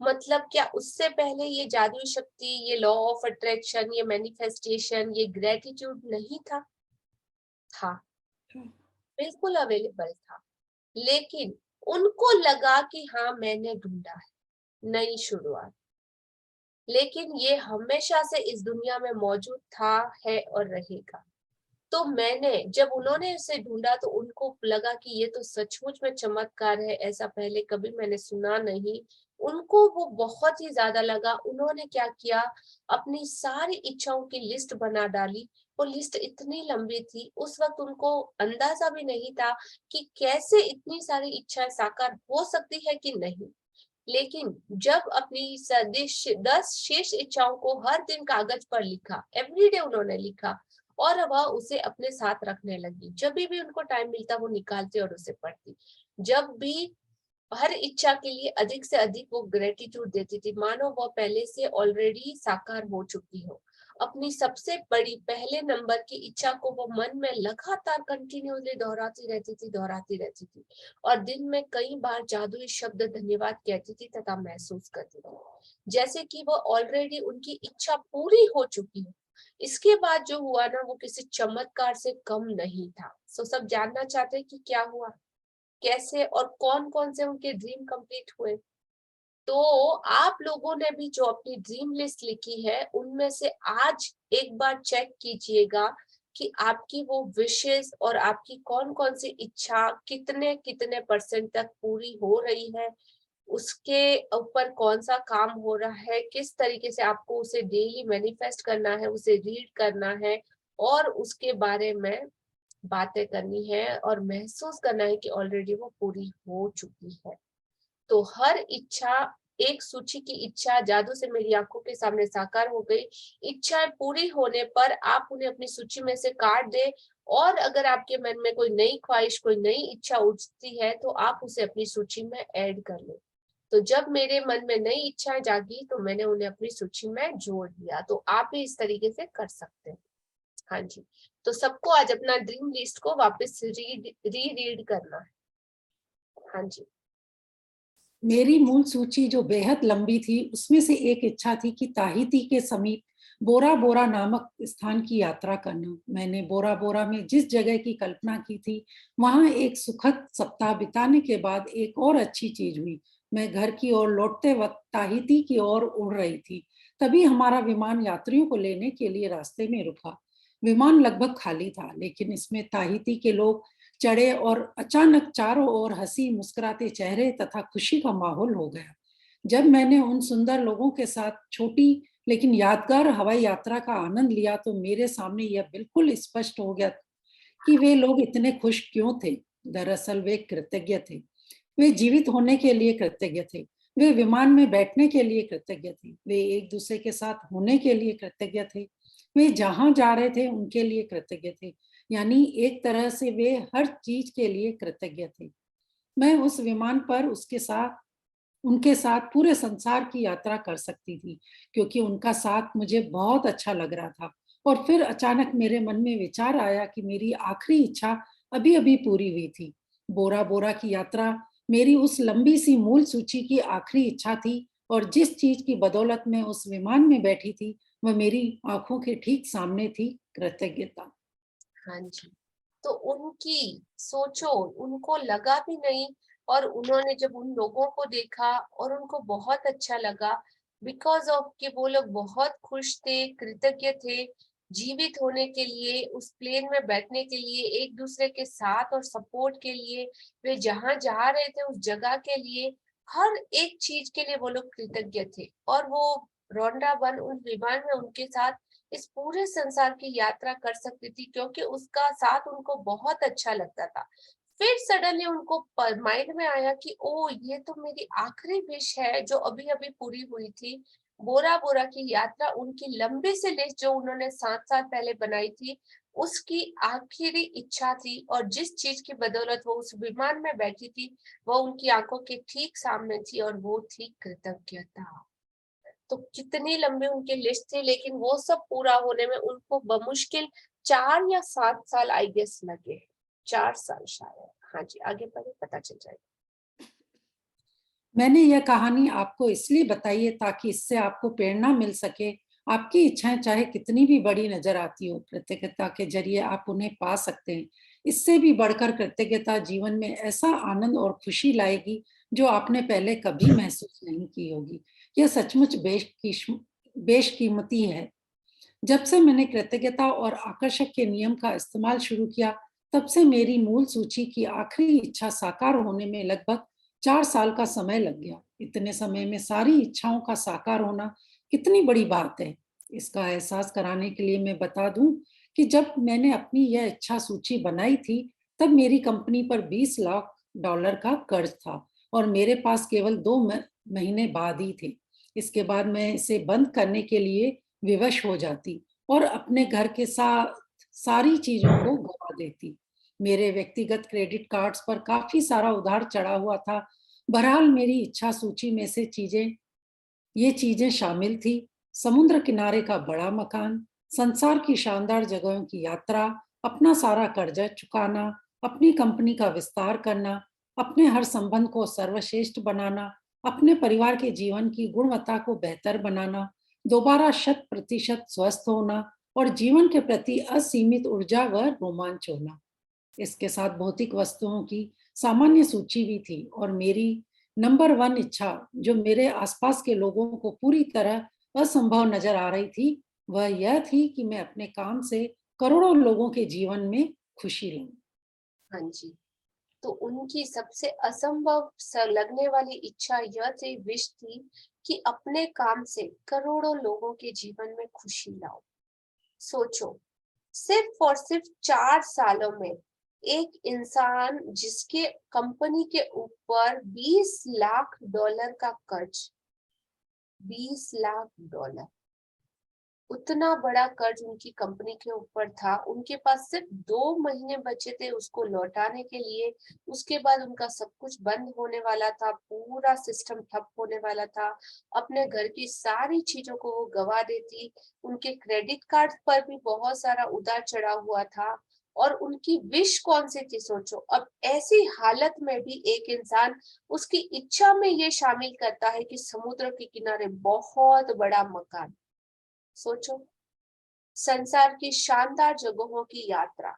मतलब क्या उससे पहले ये जादुई शक्ति, ये लॉ ऑफ अट्रैक्शन, ये मैनिफेस्टेशन, ये ग्रेटिट्यूड नहीं था? था, बिल्कुल अवेलेबल था। लेकिन उनको लगा कि हाँ मैंने ढूंढा है नई शुरुआत। लेकिन ये हमेशा से इस दुनिया में मौजूद था, है और रहेगा। तो मैंने जब उन्होंने इसे ढूंढा तो उनको लगा कि ये तो सचमुच में चमत्कार है, ऐसा पहले कभी मैंने सुना नहीं। उनको वो बहुत ही ज्यादा लगा। उन्होंने क्या किया, अपनी सारी इच्छाओं की लिस्ट बना डाली। वो लिस्ट इतनी लंबी थी, उस वक्त उनको अंदाजा भी नहीं था कि कैसे इतनी सारी इच्छाएं साकार हो सकती है कि नहीं। लेकिन जब अपनी 10 शेष इच्छाओं को हर दिन कागज पर लिखा, एवरीडे उन्होंने लिखा, और वह उसे अपने साथ रखने लगी। जब भी उनको टाइम मिलता वो निकालती और उसे पढ़ती। जब भी हर इच्छा के लिए अधिक से अधिक वो ग्रेटिट्यूड देती थी, मानो वो पहले से ऑलरेडी साकार हो चुकी हो। अपनी सबसे बड़ी पहले नंबर की इच्छा को वो मन में लगातार कंटिन्यूअसली दोहराती रहती थी और दिन में कई बार जादुई शब्द धन्यवाद कहती थी तथा महसूस करती थी जैसे कि वो ऑलरेडी उनकी इच्छा पूरी हो चुकी है। इसके बाद जो हुआ ना, वो किसी चमत्कार से कम नहीं था। सो सब जानना चाहते हैं कि क्या हुआ, कैसे और कौन कौन से उनके ड्रीम कंप्लीट हुए। तो आप लोगों ने भी जो अपनी ड्रीम लिस्ट लिखी है, उनमें से आज एक बार चेक कीजिएगा कि आपकी वो विशेष और आपकी कौन कौन सी इच्छा कितने कितने % तक पूरी हो रही है, उसके ऊपर कौन सा काम हो रहा है, किस तरीके से आपको उसे डेली मैनिफेस्ट करना है, उसे रीड करना है और उसके बारे में बातें करनी है और महसूस करना है कि ऑलरेडी वो पूरी हो चुकी है। तो हर इच्छा, एक सूची की इच्छा जादू से मेरी आंखों के सामने साकार हो गई। इच्छाएं पूरी होने पर आप उन्हें अपनी सूची में से काट दें और अगर आपके मन में कोई नई ख्वाहिश, कोई नई इच्छा उठती है तो आप उसे अपनी सूची में ऐड कर लें। तो जब मेरे मन में नई इच्छाएं जागी तो मैंने उन्हें अपनी सूची में जोड़ लिया। तो आप भी इस तरीके से कर सकते हैं। हाँ जी, तो सबको आज अपना ड्रीम लिस्ट को वापस रीड करना है। हाँ जी, मेरी मूल सूची जो बेहद लंबी थी, उसमें से एक इच्छा थी कि ताहिती के समीप बोरा बोरा नामक स्थान की यात्रा करना। मैंने बोरा बोरा में जिस जगह की कल्पना की थी, वहां एक सुखद सप्ताह बिताने के बाद एक और अच्छी चीज हुई। मैं घर की ओर लौटते वक्त ताहिती की ओर उड़ रही थी। तभी हमारा विमान यात्रियों को लेने के लिए रास्ते में रुका। विमान लगभग खाली था, लेकिन इसमें ताहिती के लोग चढ़े और अचानक चारों ओर हंसी मुस्कुराते चेहरे तथा खुशी का माहौल हो गया। जब मैंने उन सुंदर लोगों के साथ छोटी लेकिन यादगार हवाई यात्रा का आनंद लिया तो मेरे सामने यह बिल्कुल स्पष्ट हो गया कि वे लोग इतने खुश क्यों थे। दरअसल वे कृतज्ञ थे। वे जीवित होने के लिए कृतज्ञ थे। वे विमान में बैठने के लिए कृतज्ञ थे। वे एक दूसरे के साथ होने के लिए कृतज्ञ थे। वे जहां जा रहे थे उनके लिए कृतज्ञ थे। यानी एक तरह से वे हर चीज के लिए कृतज्ञ थे। मैं उस विमान पर उनके साथ पूरे संसार की यात्रा कर सकती थी, क्योंकि उनका साथ मुझे बहुत अच्छा लग रहा था। और फिर अचानक मेरे मन में विचार आया कि मेरी आखिरी इच्छा अभी अभी पूरी हुई थी। बोरा बोरा की यात्रा मेरी उस लंबी सी मूल सूची की आखिरी इच्छा थी, और जिस चीज की बदौलत मैं उस विमान में बैठी थी वह मेरी आंखों के ठीक सामने थी, कृतज्ञता। हाँ जी, तो उनकी सोचो, उनको लगा भी नहीं और उन्होंने जब उन लोगों को देखा और उनको बहुत अच्छा लगा, बिकॉज ऑफ कि वो लोग बहुत खुश थे, कृतज्ञ थे जीवित होने के लिए, उस प्लेन में बैठने के लिए, एक दूसरे के साथ और सपोर्ट के लिए, वे जहां जा रहे थे उस जगह के लिए, हर एक चीज के लिए वो लोग कृतज्ञ थे। और वो रोंडा बन उस विमान में उनके साथ इस पूरे संसार की यात्रा कर सकती थी क्योंकि उसका साथ उनको बहुत अच्छा लगता था। फिर सडनली उनको माइंड में आया कि ओ, ये तो मेरी आखिरी विश है जो अभी अभी पूरी हुई थी। बोरा बोरा की यात्रा, उनकी लंबी सी लिस्ट जो उन्होंने 7 साल पहले बनाई थी, उसकी आखिरी इच्छा थी और जिस चीज की बदौलत वो उस विमान में बैठी थी वो उनकी आंखों के ठीक सामने थी और वो थी कृतज्ञता। तो कितनी लंबी उनकी लिस्ट थी, लेकिन वो सब पूरा होने में उनको बमुश्किल 4 या 7 साल आई गेस लगे। 4 साल शायद। हाँ जी, आगे पढ़े, पता चल जाएगा। मैंने यह कहानी आपको इसलिए बताई है ताकि इससे आपको प्रेरणा मिल सके। आपकी इच्छाएं चाहे कितनी भी बड़ी नजर आती हो, कृतज्ञता के जरिए आप उन्हें पा सकते हैं। इससे भी बढ़कर कृतज्ञता जीवन में ऐसा आनंद और खुशी लाएगी जो आपने पहले कभी महसूस नहीं की होगी। यह सचमुच बेशकीमती है। जब से मैंने कृतज्ञता और आकर्षक के नियम का इस्तेमाल शुरू किया, तब से मेरी मूल सूची की आखिरी इच्छा साकार होने में लगभग 4 साल का समय लग गया। इतने समय में सारी इच्छाओं का साकार होना कितनी बड़ी बात है। इसका एहसास कराने के लिए मैं बता दूं कि जब मैंने अपनी यह इच्छा सूची बनाई थी, तब मेरी कंपनी पर $20 लाख का कर्ज था और मेरे पास केवल 2 महीने बाद ही थे। इसके बाद मैं इसे बंद करने के लिए विवश हो जाती और अपने घर के साथ सारी चीजों को गवा देती। मेरे व्यक्तिगत क्रेडिट कार्ड्स पर काफी सारा उधार चढ़ा हुआ था। बहरहाल मेरी इच्छा सूची में से ये चीजें शामिल थी: समुद्र किनारे का बड़ा मकान, संसार की शानदार जगहों की यात्रा, अपना सारा कर्जा चुकाना, अपनी कंपनी का विस्तार करना, अपने हर संबंध को सर्वश्रेष्ठ बनाना, अपने परिवार के जीवन की गुणवत्ता को बेहतर बनाना, दोबारा 100% स्वस्थ होना और जीवन के प्रति असीमित ऊर्जा व रोमांच होना। इसके साथ भौतिक वस्तुओं की सामान्य सूची भी थी और मेरी नंबर 1 इच्छा, जो मेरे आसपास के लोगों को पूरी तरह असंभव नजर आ रही थी, वह यह थी कि मैं अपने काम से करोड़ों लोगों के जीवन में खुशी लाऊं। हाँ जी, तो उनकी सबसे असंभव लगने वाली इच्छा यह थी, विश थी कि अपने काम से करोड़ों लोगों के जीवन में खुशी लाओ। सोचो, सिर्फ और सिर्फ 4 सालों में एक इंसान जिसके कंपनी के ऊपर $20 लाख का कर्ज, $20 लाख, उतना बड़ा कर्ज उनकी कंपनी के ऊपर था। उनके पास सिर्फ 2 महीने बचे थे उसको लौटाने के लिए। उसके बाद उनका सब कुछ बंद होने वाला था, पूरा सिस्टम ठप होने वाला था। अपने घर की सारी चीजों को वो गवा देती। उनके क्रेडिट कार्ड पर भी बहुत सारा उधार चढ़ा हुआ था। और उनकी विश कौन सी थी, सोचो। अब ऐसी हालत में भी एक इंसान उसकी इच्छा में ये शामिल करता है कि समुद्र के किनारे बहुत बड़ा मकान। सोचो, संसार की शानदार जगहों की यात्रा,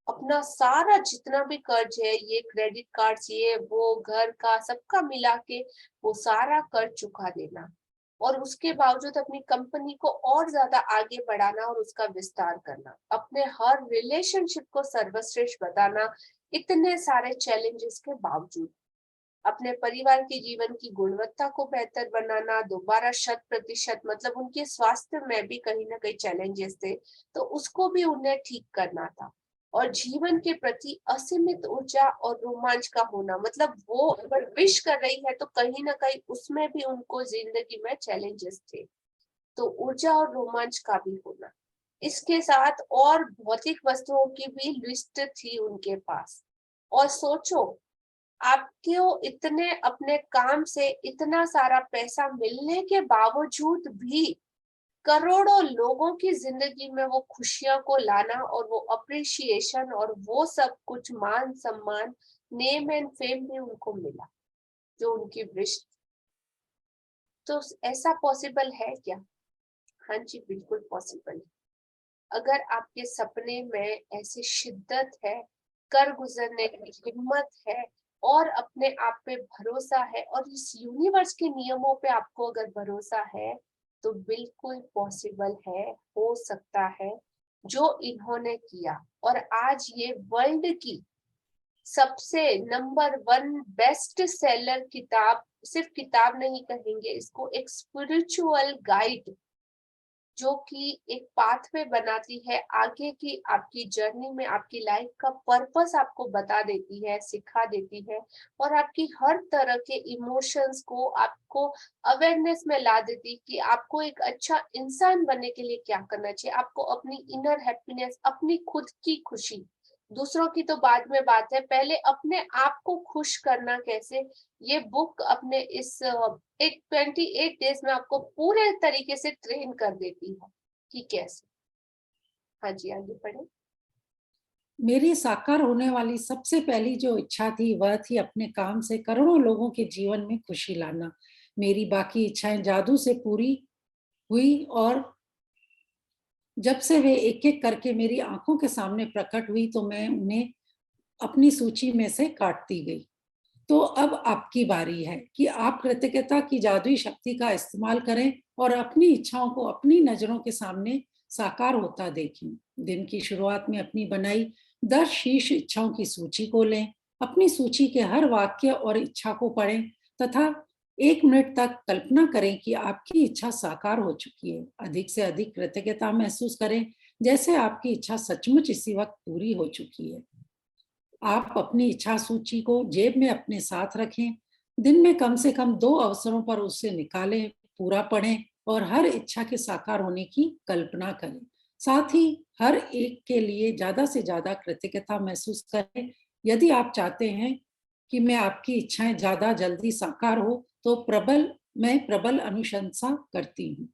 अपना सारा जितना भी कर्ज है, ये क्रेडिट कार्ड्स, ये वो घर का सबका मिला के वो सारा कर्ज चुका देना, और उसके बावजूद अपनी कंपनी को और ज्यादा आगे बढ़ाना और उसका विस्तार करना, अपने हर रिलेशनशिप को सर्वश्रेष्ठ बताना, इतने सारे चैलेंजेस के बावजूद अपने परिवार के जीवन की गुणवत्ता को बेहतर बनाना, दोबारा 100%, मतलब उनके स्वास्थ्य में भी कहीं ना कहीं चैलेंजेस थे, तो उसको भी उन्हें ठीक करना था। और जीवन के प्रति असीमित ऊर्जा और रोमांच का होना, मतलब वो अगर विश कर रही है तो कहीं ना कहीं उसमें भी उनको जिंदगी में चैलेंजेस थे, तो ऊर्जा और रोमांच का भी होना। इसके साथ और भौतिक वस्तुओं की भी लिस्ट थी उनके पास। और सोचो, आपको इतने अपने काम से इतना सारा पैसा मिलने के बावजूद भी करोड़ों लोगों की जिंदगी में वो खुशियों को लाना, और वो अप्रिशिएशन और वो सब कुछ, मान सम्मान, नेम एंड फेम भी उनको मिला जो उनकी विश। तो ऐसा पॉसिबल है क्या? हाँ जी, बिल्कुल पॉसिबल है। अगर आपके सपने में ऐसी शिद्दत है, कर गुजरने की हिम्मत है, और अपने आप पे भरोसा है, और इस यूनिवर्स के नियमों पे आपको अगर भरोसा है, तो बिल्कुल पॉसिबल है, हो सकता है जो इन्होंने किया। और आज ये वर्ल्ड की सबसे नंबर 1 बेस्ट सेलर किताब, सिर्फ किताब नहीं कहेंगे इसको, एक स्पिरिचुअल गाइड जो कि एक पाथवे बनाती है आगे की आपकी जर्नी में, आपकी लाइफ का पर्पस आपको बता देती है, सिखा देती है, और आपकी हर तरह के इमोशंस को आपको अवेयरनेस में ला देती कि आपको एक अच्छा इंसान बनने के लिए क्या करना चाहिए। आपको अपनी इनर हैप्पीनेस, अपनी खुद की खुशी, दूसरों की तो बाद में बात है, पहले अपने आप को खुश करना कैसे, ये बुक अपने इस एक 28 डेज में आपको पूरे तरीके से ट्रेन कर देती है कि कैसे। हाँ जी, आगे बढ़े। मेरी साकार होने वाली सबसे पहली जो इच्छा थी, वह थी अपने काम से करोड़ों लोगों के जीवन में खुशी लाना। मेरी बाकी इच्छाएं जादू से पूरी हुई और जब से वे एक एक करके मेरी आंखों के सामने प्रकट हुई, तो मैं उन्हें अपनी सूची में से काटती गई। तो अब आपकी बारी है कि आप कृतज्ञता की जादुई शक्ति का इस्तेमाल करें और अपनी इच्छाओं को अपनी नजरों के सामने साकार होता देखें। दिन की शुरुआत में अपनी बनाई 10 शीर्ष इच्छाओं की सूची को लें। अपनी सूची के हर वाक्य और इच्छा को पढ़ें तथा 1 मिनट तक कल्पना करें कि आपकी इच्छा साकार हो चुकी है। अधिक से अधिक कृतज्ञता महसूस करें, जैसे आपकी इच्छा सचमुच इसी वक्त पूरी हो चुकी है। आप अपनी इच्छा सूची को जेब में अपने साथ रखें। दिन में कम से कम 2 अवसरों पर उसे निकालें, पूरा पढ़ें और हर इच्छा के साकार होने की कल्पना करें। साथ ही हर एक के लिए ज्यादा से ज्यादा कृतज्ञता महसूस करें। यदि आप चाहते हैं कि मैं आपकी इच्छाएं ज्यादा जल्दी साकार हो, तो मैं प्रबल अनुशंसा करती हूँ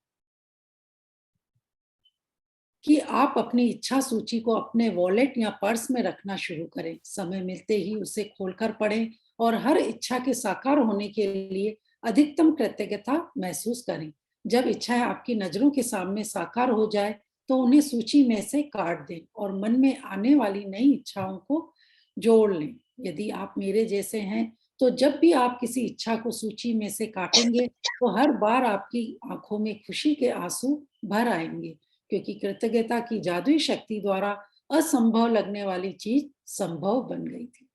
कि आप अपनी इच्छा सूची को अपने वॉलेट या पर्स में रखना शुरू करें। समय मिलते ही उसे खोलकर पढ़ें और हर इच्छा के साकार होने के लिए अधिकतम कृतज्ञता महसूस करें। जब इच्छाएं आपकी नजरों के सामने साकार हो जाए तो उन्हें सूची में से काट दें और मन में आने वाली नई इच्छाओं को जोड़ लें। यदि आप मेरे जैसे हैं तो जब भी आप किसी इच्छा को सूची में से काटेंगे तो हर बार आपकी आंखों में खुशी के आंसू भर आएंगे, क्योंकि कृतज्ञता की जादुई शक्ति द्वारा असंभव लगने वाली चीज संभव बन गई थी।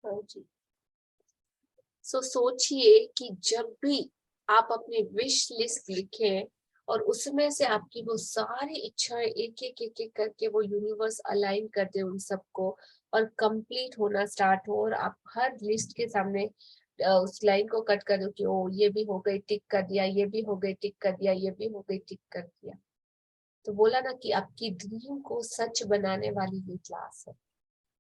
हाँ जी। सोचिए कि जब भी आप अपनी विश लिस्ट लिखें और उसमें से आपकी वो सारी इच्छाएं एक एक करके वो यूनिवर्स अलाइन कर दे उन सबको और कंप्लीट होना स्टार्ट हो और आप हर लिस्ट के सामने उस लाइन को कट कर दो कि ओ ये भी हो गई, टिक कर दिया, ये भी हो गई, टिक कर दिया, ये भी हो गई, टिक कर दिया। तो बोला ना कि आपकी ड्रीम को सच बनाने वाली ये क्लास है।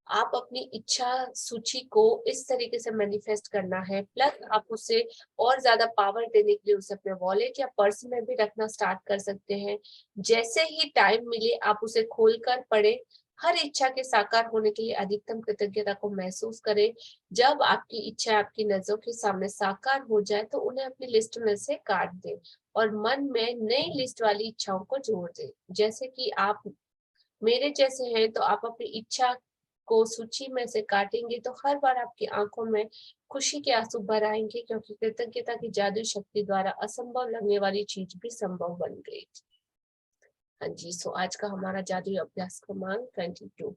आप अपनी इच्छा सूची को इस तरीके से मैनिफेस्ट करना है, प्लस आप उसे और ज्यादा पावर देने के लिए उसे अपने वॉलेट या पर्स में भी रखना स्टार्ट कर सकते हैं। जैसे ही टाइम मिले आप उसे खोलकर पढ़ें, हर इच्छा के साकार होने के लिए अधिकतम कृतज्ञता को महसूस करें। जब आपकी इच्छा आपकी नजरों के सामने साकार हो जाए तो उन्हें अपनी लिस्ट में से काट दें और मन में नई लिस्ट वाली इच्छाओं को जोड़ दें। जैसे कि आप मेरे जैसे हैं तो आप अपनी इच्छा को सूची में से काटेंगे तो हर बार आपकी आंखों में खुशी के आंसू भर आएंगे, क्योंकि कृतज्ञता की जादुई शक्ति द्वारा असंभव लगने वाली चीज भी संभव बन गई थी। हाँ जी। आज का हमारा जादुई अभ्यास क्रमांक 22।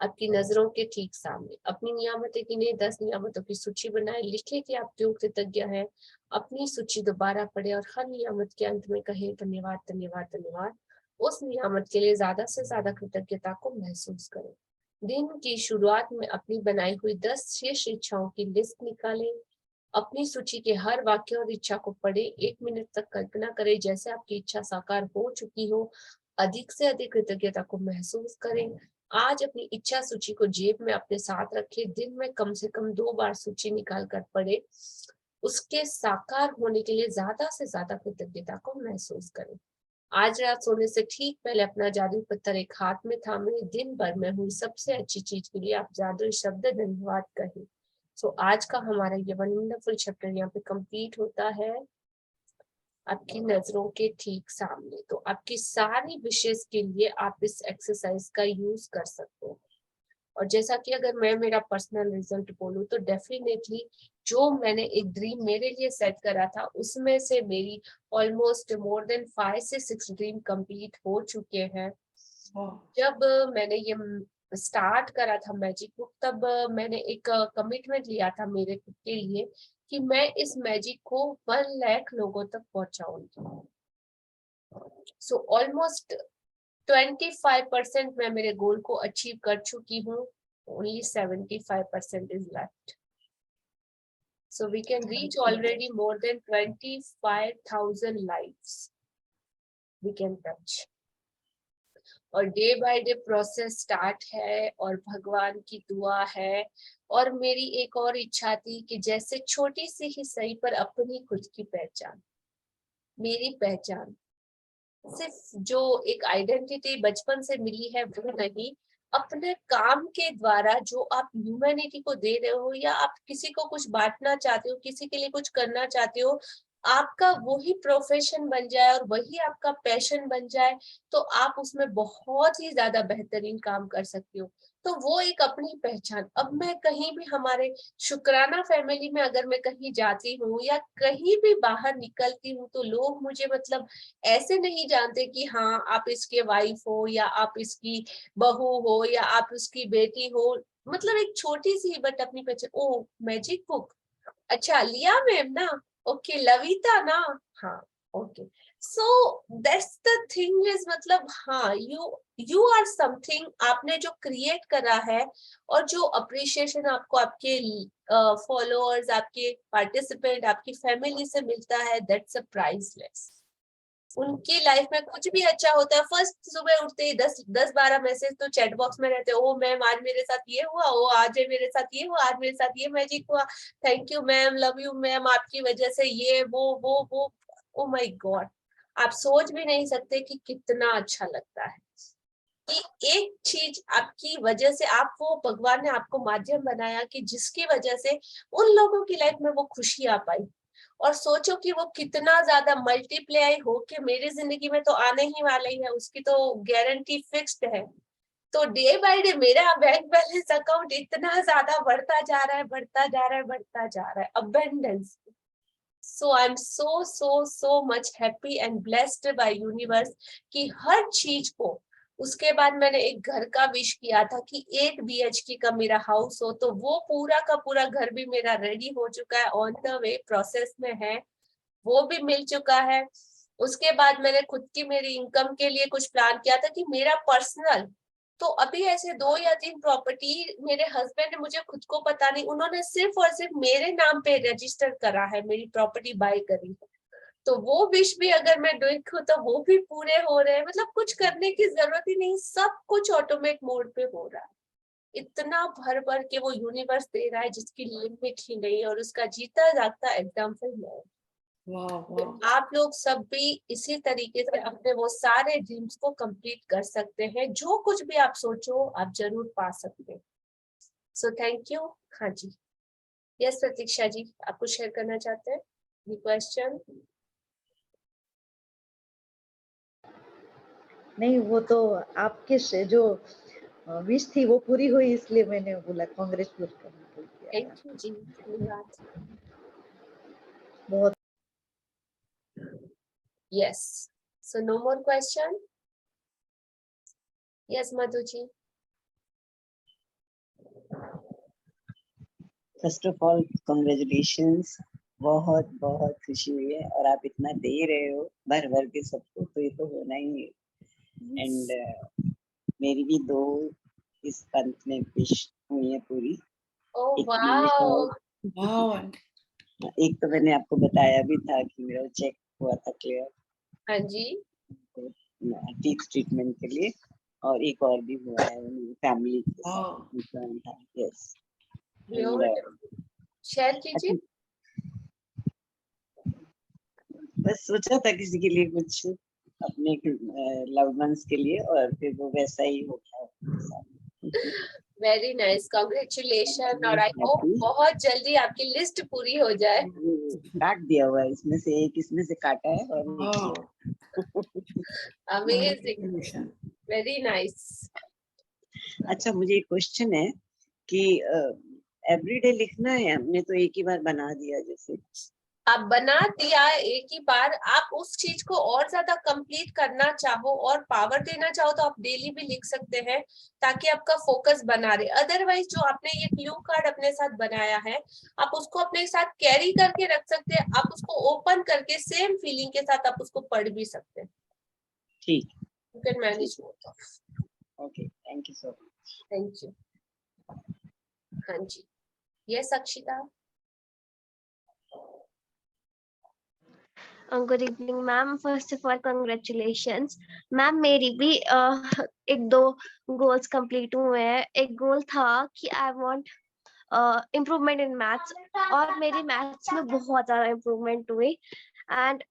आपकी नजरों के ठीक सामने अपनी नियामतें गिने, 10 नियामतों की सूची बनाए, लिखे कि आप क्यों कृतज्ञ हैं। अपनी सूची दोबारा पढ़े और हर नियामत के अंत में कहे धन्यवाद धन्यवाद धन्यवाद। उस नियामत के लिए ज्यादा से ज्यादा कृतज्ञता को महसूस करें। दिन की शुरुआत में अपनी बनाई हुई 10 शीर्ष इच्छाओं की लिस्ट निकालें। अपनी सूची के हर वाक्य और इच्छा को पढ़े। 1 मिनट तक कल्पना करें जैसे आपकी इच्छा साकार हो चुकी हो। अधिक से अधिक कृतज्ञता को महसूस करें। आज अपनी इच्छा सूची को जेब में अपने साथ रखें। दिन में कम से कम 2 बार सूची निकाल कर पढ़े। उसके साकार होने के लिए ज्यादा से ज्यादा कृतज्ञता को महसूस करें। आज रात सोने से ठीक पहले अपना जादुई पत्थर एक हाथ में थामे दिन भर में हुई सबसे अच्छी चीज के लिए आप जादुई शब्द धन्यवाद कहें। आज का हमारा ये वंडरफुल चैप्टर यहाँ पे कंप्लीट होता है आपकी नजरों के ठीक सामने। तो आपकी सारी विशेष के लिए आप इस एक्सरसाइज का यूज कर सकते हो। और जैसा कि अगर मैं मेरा पर्सनल रिजल्ट बोलूं तो डेफिनेटली जो मैंने एक ड्रीम मेरे लिए सेट करा था उसमें से मेरी ऑलमोस्ट मोर देन 5 से 6 ड्रीम कंप्लीट हो चुके हैं। जब मैंने ये स्टार्ट करा था मैजिक बुक तब मैंने एक कमिटमेंट लिया था मेरे खुद के लिए कि मैं इस मैजिक को 1 लाख लोगों तक पहुंचाऊंगी। ऑलमोस्ट 25% मैं मेरे गोल को अचीव कर चुकी हूँ। Only 75% is left. So we can reach already more than 25,000 lives we can touch. और day by day process start है और भगवान की दुआ है। और मेरी एक और इच्छा थी कि जैसे छोटी सी ही सही पर अपनी खुद की पहचान, मेरी पहचान सिर्फ जो एक आइडेंटिटी बचपन से मिली है वो नहीं, अपने काम के द्वारा जो आप ह्यूमैनिटी को दे रहे हो या आप किसी को कुछ बांटना चाहते हो, किसी के लिए कुछ करना चाहते हो, आपका वही प्रोफेशन बन जाए और वही आपका पैशन बन जाए, तो आप उसमें बहुत ही ज्यादा बेहतरीन काम कर सकते हो। तो वो एक अपनी पहचान। अब मैं कहीं भी हमारे शुक्राना फैमिली में अगर मैं कहीं जाती हूँ या कहीं भी बाहर निकलती हूँ, तो लोग मुझे मतलब ऐसे नहीं जानते कि हाँ आप इसके वाइफ हो या आप इसकी बहू हो या आप उसकी बेटी हो। मतलब एक छोटी सी बट अपनी पहचान, ओ मैजिक बुक, अच्छा लिया मैम ना, ओके लविता ना, हाँ okay. So that's the thing is, मतलब हाँ यू आर समथिंग, आपने जो क्रिएट करा है और जो अप्रिशिएशन आपको आपके फॉलोअर्स, आपके पार्टिसिपेंट, आपकी फैमिली से मिलता है, दैट्स अ प्राइसलेस। उनकी लाइफ में कुछ भी अच्छा होता है, फर्स्ट सुबह उठते ही 10-12 मैसेज तो चैट बॉक्स में रहते हैं, ओ मैम आज मेरे साथ ये हुआ, ओ आज मेरे साथ ये हुआ, आज मेरे साथ ये मैजिक हुआ, thank you ma'am, love you ma'am, आपकी वजह से ये वो ओ माय गॉड। आप सोच भी नहीं सकते कि कितना अच्छा लगता है कि एक चीज आपकी वजह से, आप वो भगवान ने आपको माध्यम बनाया कि जिसकी वजह से उन लोगों की लाइफ में वो खुशी आ पाई। और सोचो कि वो कितना ज्यादा मल्टीप्लाई हो के मेरी जिंदगी में तो आने ही वाले ही है, उसकी तो गारंटी फिक्स्ड है। तो डे बाय डे मेरा बैंक बैलेंस अकाउंट इतना ज्यादा बढ़ता जा रहा है, बढ़ता जा रहा है, बढ़ता जा रहा है, abundance. So I am so much happy and blessed by universe कि हर चीज को, उसके बाद मैंने एक घर का विश किया था कि 8 BHK का मेरा हाउस हो, तो वो पूरा का पूरा घर भी मेरा रेडी हो चुका है, ऑन द वे प्रोसेस में है, वो भी मिल चुका है। उसके बाद मैंने खुद की मेरी इनकम के लिए कुछ प्लान किया था कि मेरा पर्सनल, तो अभी ऐसे 2 या 3 प्रॉपर्टी मेरे हस्बैंड ने, मुझे खुद को पता नहीं, उन्होंने सिर्फ और सिर्फ मेरे नाम पे रजिस्टर करा है, मेरी प्रॉपर्टी बाय करी है। तो वो विश भी अगर मैं देखूं तो वो भी पूरे हो रहे हैं, मतलब कुछ करने की जरूरत ही नहीं, सब कुछ ऑटोमेट मोड पे हो रहा है। इतना भर भर के वो यूनिवर्स दे रहा है जिसकी लिमिट ही नहीं, और उसका जीता जागता एग्जाम्पल मैं। वाह तो वाह। आप लोग सब भी इसी तरीके से अपने वो सारे ड्रीम्स को कंप्लीट कर सकते हैं, जो कुछ भी आप सोचो आप जरूर पा सकते हैं। So thank you. हाँ जी, यस प्रतीक्षा जी, आप कुछ शेयर करना चाहते हैं क्वेश्चन? नहीं, वो तो आपके से जो विश थी वो पूरी हुई, इसलिए मैंने बोला कांग्रेचुलेट करने के लिए। थैंक यू जी, धन्यवाद। बहुत yes, so no more question. Yes Madhu ji. First of all congratulations, बहुत बहुत खुशी हुई है, और आप इतना दे रहे हो भर भर के सबको, तो ये तो होना ही है। एंड मेरी भी 2 इस पंथ में विश हुई है पूरी। ओह एक मैंने वाओ। वाह। एक तो मैंने आपको बताया भी था कि मेरा चेक हुआ था क्लियर हाँ जी। टीथ ट्रीटमेंट के लिए, और एक और भी हुआ है फैमिली के वाह। साथ। यस, ब्यूटीफुल, शेयर कीजिए। बस सोचा था किसी के लिए कुछ, अपने लव्ड वंस के लिए, और फिर वो वैसा ही हो गया। वेरी नाइस, कॉन्ग्रेचुलेशन, और आई होप बहुत जल्दी आपकी लिस्ट पूरी हो जाए। काट दिया हुआ है, इसमें से एक इसमें से काटा है और अमेजिंग, वेरी नाइस। अच्छा, मुझे एक क्वेश्चन है कि एवरीडे लिखना है, हमने तो एक ही बार बना दिया, जैसे आप बना दिया एक ही बार, आप उस चीज को और ज्यादा कंप्लीट करना चाहो और पावर देना चाहो तो आप डेली भी लिख सकते हैं, ताकि आपका फोकस बना रहे। अदरवाइज जो आपने ये क्लू कार्ड अपने साथ बनाया है, आप उसको अपने साथ कैरी करके रख सकते हैं, आप उसको ओपन करके सेम फीलिंग के साथ आप उसको पढ़ भी सकते हैं। ठीक, you can manage both. Okay, thank you so much. Thank you. हाँ जी, yes Akshita. Good evening ma'am, first of all congratulations ma'am. मेरी भी एक दो गोल्स कंप्लीट हुए हैं। एक गोल था कि I want improvement in maths, और मेरी मैथ्स में बहुत ज्यादा इम्प्रूवमेंट हुई, एंड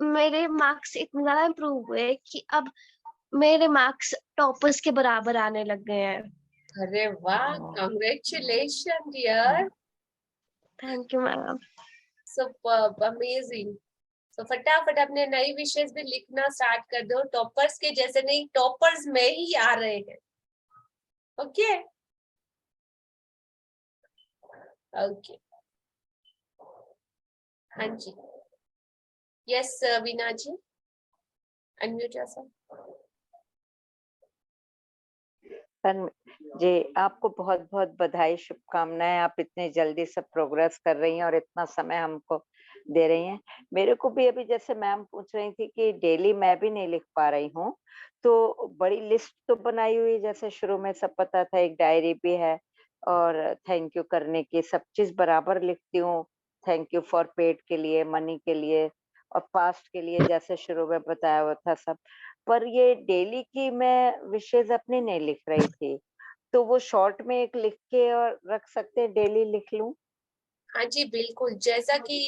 मेरे मार्क्स इतने ज्यादा इम्प्रूव हुए कि अब मेरे मार्क्स टॉपर्स के बराबर आने लग गए हैं। अरे वाह, congratulation dear. Thank you ma'am. Superb, amazing. तो फटाफट अपने नई विशेष भी लिखना स्टार्ट कर दो, टॉपर्स के जैसे नहीं, टॉपर्स में ही आ रहे हैं। ओके ओके, हाँ जी, यस वीना जी, अनम्यूट योरसेल्फ। जी, आपको बहुत बहुत बधाई, शुभकामनाएं। आप इतने जल्दी सब प्रोग्रेस कर रही हैं और इतना समय हमको दे रही हैं। मेरे को भी अभी जैसे मैम पूछ रही थी कि डेली मैं भी नहीं लिख पा रही हूँ, तो बड़ी लिस्ट तो बनाई हुई, जैसे शुरू में सब पता था, एक डायरी भी है और थैंक यू करने की सब चीज बराबर लिखती हूँ। थैंक यू फॉर पेट के लिए, मनी के लिए और पास्ट के लिए, जैसे शुरू में बताया हुआ था सब। पर ये डेली की मैं विशेष अपनी नहीं लिख रही थी, तो वो शॉर्ट में एक लिख के और रख सकते हैं, डेली लिख लूं? हाँ जी बिल्कुल, जैसा कि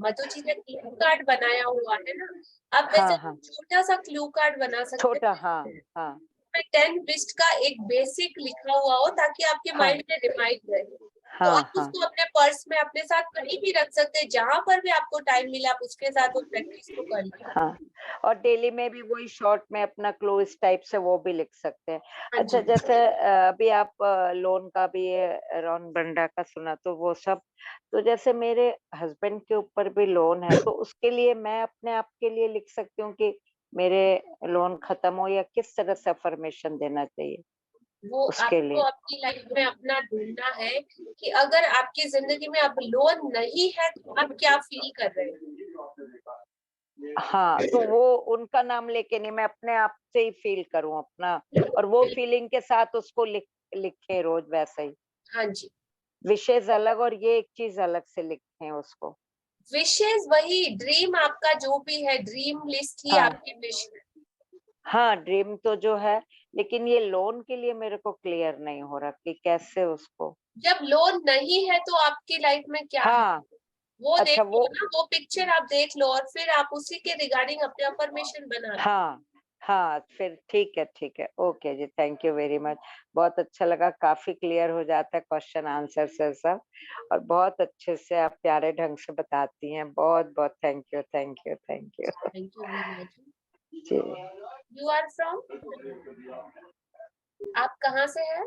मधु जी ने क्लू कार्ड बनाया हुआ है ना, आप वैसे हाँ हाँ, छोटा सा क्लू कार्ड बना सकते छोटा, हैं। हाँ हाँ 10 लिस्ट का एक बेसिक लिखा हुआ हो ताकि आपके हाँ माइंड में रिमाइंड रहे। तो हाँ आप हाँ उसको अपने पर्स में अपने साथ कहीं भी रख सकते हैं, जहां पर भी आपको टाइम मिला आप उसके साथ वो प्रैक्टिस को कर लीजिए। हाँ, और डेली में भी वही शॉर्ट में अपना क्लू इस टाइप से वो भी लिख सकते हैं। हाँ अच्छा, जी जैसे अभी आप लोन का भी ये रॉन बंडा का सुना, तो वो सब, तो जैसे मेरे हस्बैंड के ऊपर भी लोन है, तो उसके लिए मैं अपने आप के लिए लिख सकती हूँ कि मेरे लोन खत्म हो, या किस तरह से अफर्मेशन देना चाहिए वो उसके आपको लिए? अपनी लाइफ में अपना ढूंढना है कि अगर आपकी जिंदगी में अब लोन नहीं है तो आप क्या फील कर रहे हैं। हाँ, तो वो उनका नाम लेके नहीं, मैं अपने आप से ही फील करूँ अपना, और वो फीलिंग के साथ उसको लिखे रोज वैसे ही। हाँ जी, विशेष अलग और ये एक चीज अलग से लिखे उसको। विशेष वही ड्रीम आपका जो भी है, ड्रीम लिस्ट ही हाँ आपकी विश है। हाँ, ड्रीम तो जो है, लेकिन ये लोन के लिए मेरे को क्लियर नहीं हो रहा कि कैसे उसको। जब लोन नहीं है तो आपकी लाइफ में क्या है हाँ, वो देख अच्छा लो वो, ना, वो पिक्चर आप देख लो और फिर आप उसी के रिगार्डिंग अपने अफर्मेशन बना लो। हाँ हाँ, फिर ठीक है, ओके जी, थैंक यू वेरी मच। बहुत अच्छा लगा, काफी क्लियर हो जाता है क्वेश्चन आंसर से सब, और बहुत अच्छे से आप प्यारे ढंग से बताती हैं। बहुत बहुत thank you, thank you, thank you. Thank you Veena ji. जी, यू आर फ्रॉम, आप कहाँ से हैं?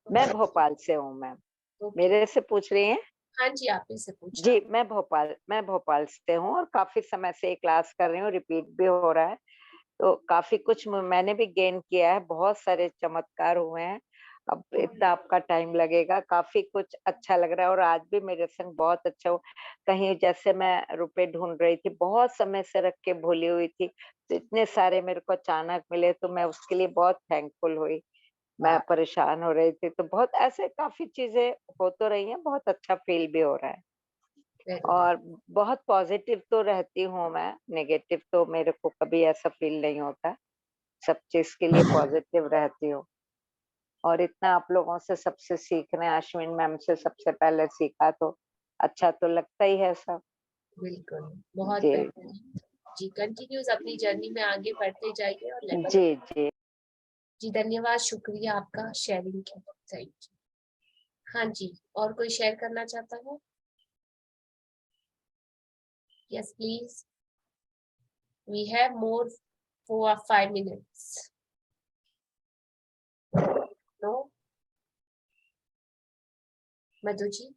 मैं भोपाल से हूँ मैम। ओके, मेरे से पूछ रही हैं? हाँ जी आप ही से पूछा। जी, मैं भोपाल से हूँ और काफी समय से ये क्लास कर रही हूँ, रिपीट भी हो रहा है। तो काफी कुछ मैंने भी गेन किया है, बहुत सारे चमत्कार हुए हैं। अब इतना आपका टाइम लगेगा, काफी कुछ अच्छा लग रहा है, और आज भी मेरे संग बहुत अच्छा हुआ। कहीं जैसे मैं रुपए ढूंढ रही थी, बहुत समय से रख के भूली हुई थी, तो इतने सारे मेरे को अचानक मिले, तो मैं उसके लिए बहुत थैंकफुल हुई। मैं परेशान हो रही थी, तो बहुत ऐसे काफी चीजें हो तो रही हैं, बहुत अच्छा फील भी हो रहा है। और बहुत पॉजिटिव तो रहती हूँ मैं, नेगेटिव तो मेरे को कभी ऐसा फील नहीं होता। सब चीज के लिए पॉजिटिव रहती हूँ, और इतना आप लोगों से सबसे सीख रहे हैं, अश्विन मैम से सबसे पहले सीखा, तो अच्छा तो लगता ही है सब। बिल्कुल, बहुत जी बेहतर जी, कंटिन्यूस अपनी जर्नी में आगे बढ़ते जाइए और लेवल। जी जी, जी धन्यवाद, शुक्रिया आपका शेयरिंग के लिए, थैंक यू। हाँ जी, और कोई शेयर करना चाहता है? Yes please, we have more for 5 minutes। No, Madhu ji,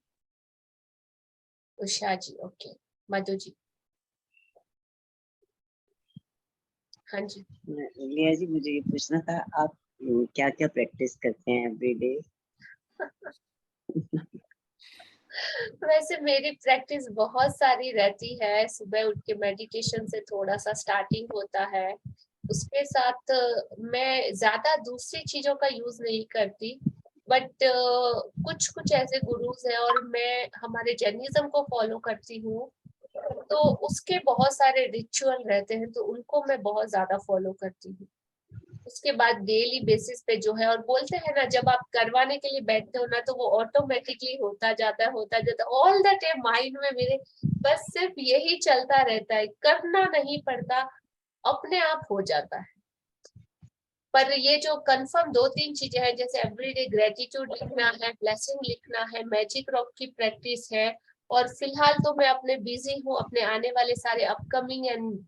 Usha ji, okay, Madhu ji, हाँ जी। लिया जी, मुझे ये पूछना था, आप क्या क्या प्रैक्टिस करते हैं एवरीडे? वैसे मेरी प्रैक्टिस बहुत सारी रहती है। सुबह उठ के मेडिटेशन से थोड़ा सा स्टार्टिंग होता है, उसके साथ मैं ज्यादा दूसरी चीजों का यूज नहीं करती, बट कुछ कुछ ऐसे गुरुज हैं और मैं हमारे जैनिज्म को फॉलो करती हूँ, तो उसके बहुत सारे रिचुअल रहते हैं, तो उनको मैं बहुत ज्यादा फॉलो करती हूँ। उसके बाद डेली बेसिस पे जो है, और बोलते हैं ना जब आप करवाने के लिए बैठते हो ना तो वो ऑटोमेटिकली होता जाता है ऑल द टाइम माइंड में मेरे, बस सिर्फ यही चलता रहता है, करना नहीं पड़ता, अपने आप हो जाता है। पर ये जो कंफर्म 2-3 चीजें हैं, जैसे एवरीडे ग्रेटिट्यूड लिखना है, ब्लेसिंग लिखना है, मैजिक रॉक की प्रैक्टिस है, और फिलहाल तो मैं अपने बिजी हूँ अपने आने वाले सारे अपकमिंग एंड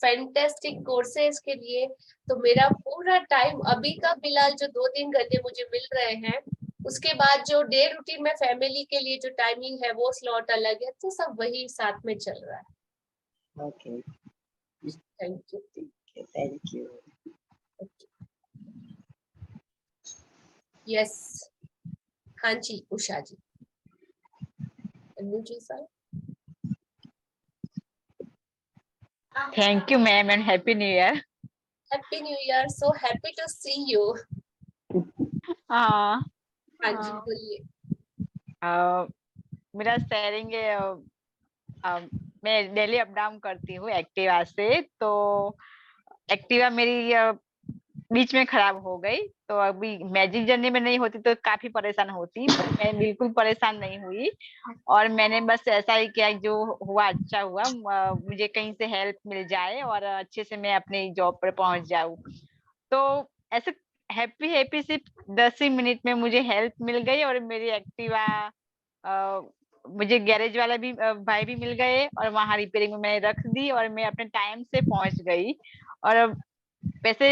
फैंटास्टिक कोर्सेज के लिए। तो मेरा पूरा टाइम अभी का फिलहाल जो 2-3 घंटे मुझे मिल रहे हैं, उसके बाद जो डे रूटीन में फैमिली के लिए जो टाइमिंग है वो स्लॉट अलग है, तो सब वही साथ में चल रहा है। Okay, thank you. Thank you. Yes, हाँ जी Usha ji. Annu ji sir. Thank you, ma'am, and Happy New Year. Happy new year, so happy to see you. हाँ हाँ जी बोलिए। मेरा शेयरिंग है, मैं डेली अप डाउन करती हूँ एक्टिवा से, तो एक्टिवा मेरी बीच में खराब हो गई, तो अभी मैजिक जर्नी में नहीं होती तो काफी परेशान होती, पर मैं बिल्कुल परेशान नहीं हुई, और मैंने बस ऐसा ही किया, जो हुआ अच्छा हुआ, मुझे कहीं से हेल्प मिल जाए और अच्छे से मैं अपनी जॉब पर पहुंच जाऊं। तो ऐसे हैप्पी हैप्पी सिर्फ 10 ही मिनट में मुझे हेल्प मिल गई, और मेरी एक्टिवा मुझे गैरेज वाला भी भाई भी मिल गए, और वहां रिपेयरिंग में मैंने रख दी, और मैं अपने टाइम से पहुंच गई। और वैसे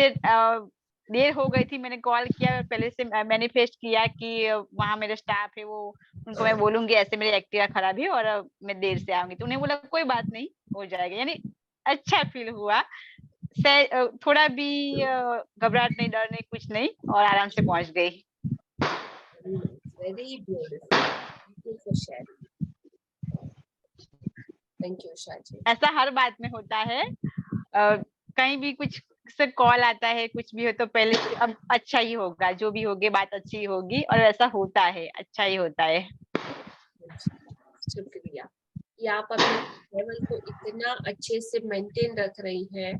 देर हो गई थी, मैंने कॉल किया, पहले से मैनिफेस्ट किया कि वहां मेरे स्टाफ है, वो उनको मैं बोलूंगी ऐसे मेरी एक्टिवा खराब है और मैं देर से आऊंगी, तो उन्हें बोला कोई बात नहीं, हो जाएगा। यानी अच्छा फील हुआ, थोड़ा भी घबराहट नहीं, डर नहीं, कुछ नहीं, और आराम से पहुंच गई। Very beautiful, thank you for sharing. Thank you Usha ji. ऐसा हर बात में होता है, कहीं भी कुछ से कॉल आता है, कुछ भी हो तो पहले अब अच्छा ही होगा, जो भी होगी बात अच्छी होगी, और ऐसा होता है, अच्छा ही होता है। शुक्रिया कि आप अपने लेवल को इतना अच्छे से मेंटेन रख रही हैं।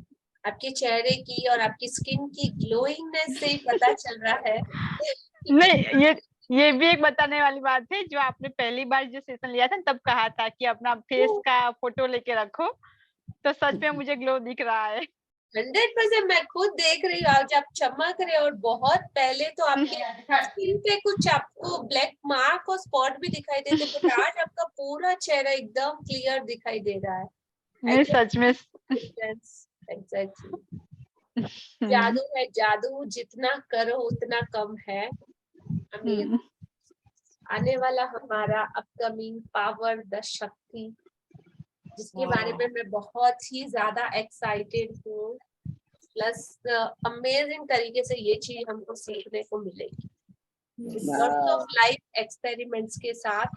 आपके चेहरे की और आपकी स्किन की ग्लोइंगनेस से ही पता चल रहा है। नहीं, ये भी एक बताने वाली बात है, जो आपने पहली बार जो सेशन लिया था तब कहा था कि अपना फेस का फोटो लेके रखो, तो सच में मुझे ग्लो दिख रहा है। 100% मैं खुद देख रही हूँ आज आप चमक रहे, और बहुत पहले तो आपके स्किन पे कुछ आपको ब्लैक मार्क और स्पॉट भी दिखाई देते, बट आज आपका पूरा चेहरा एकदम क्लियर दिखाई दे रहा है। नहीं, सच में एग्जैक्टली जादू है, जादू जितना करो उतना कम है। आने वाला हमारा अपकमिंग पावर द शक्ति, जिसके बारे में मैं बहुत ही ज्यादा एक्साइटेड हूँ, प्लस अमेजिंग तरीके से ये चीज हमको सीखने को मिलेगी लॉट्स ऑफ लाइफ एक्सपेरिमेंट्स के साथ।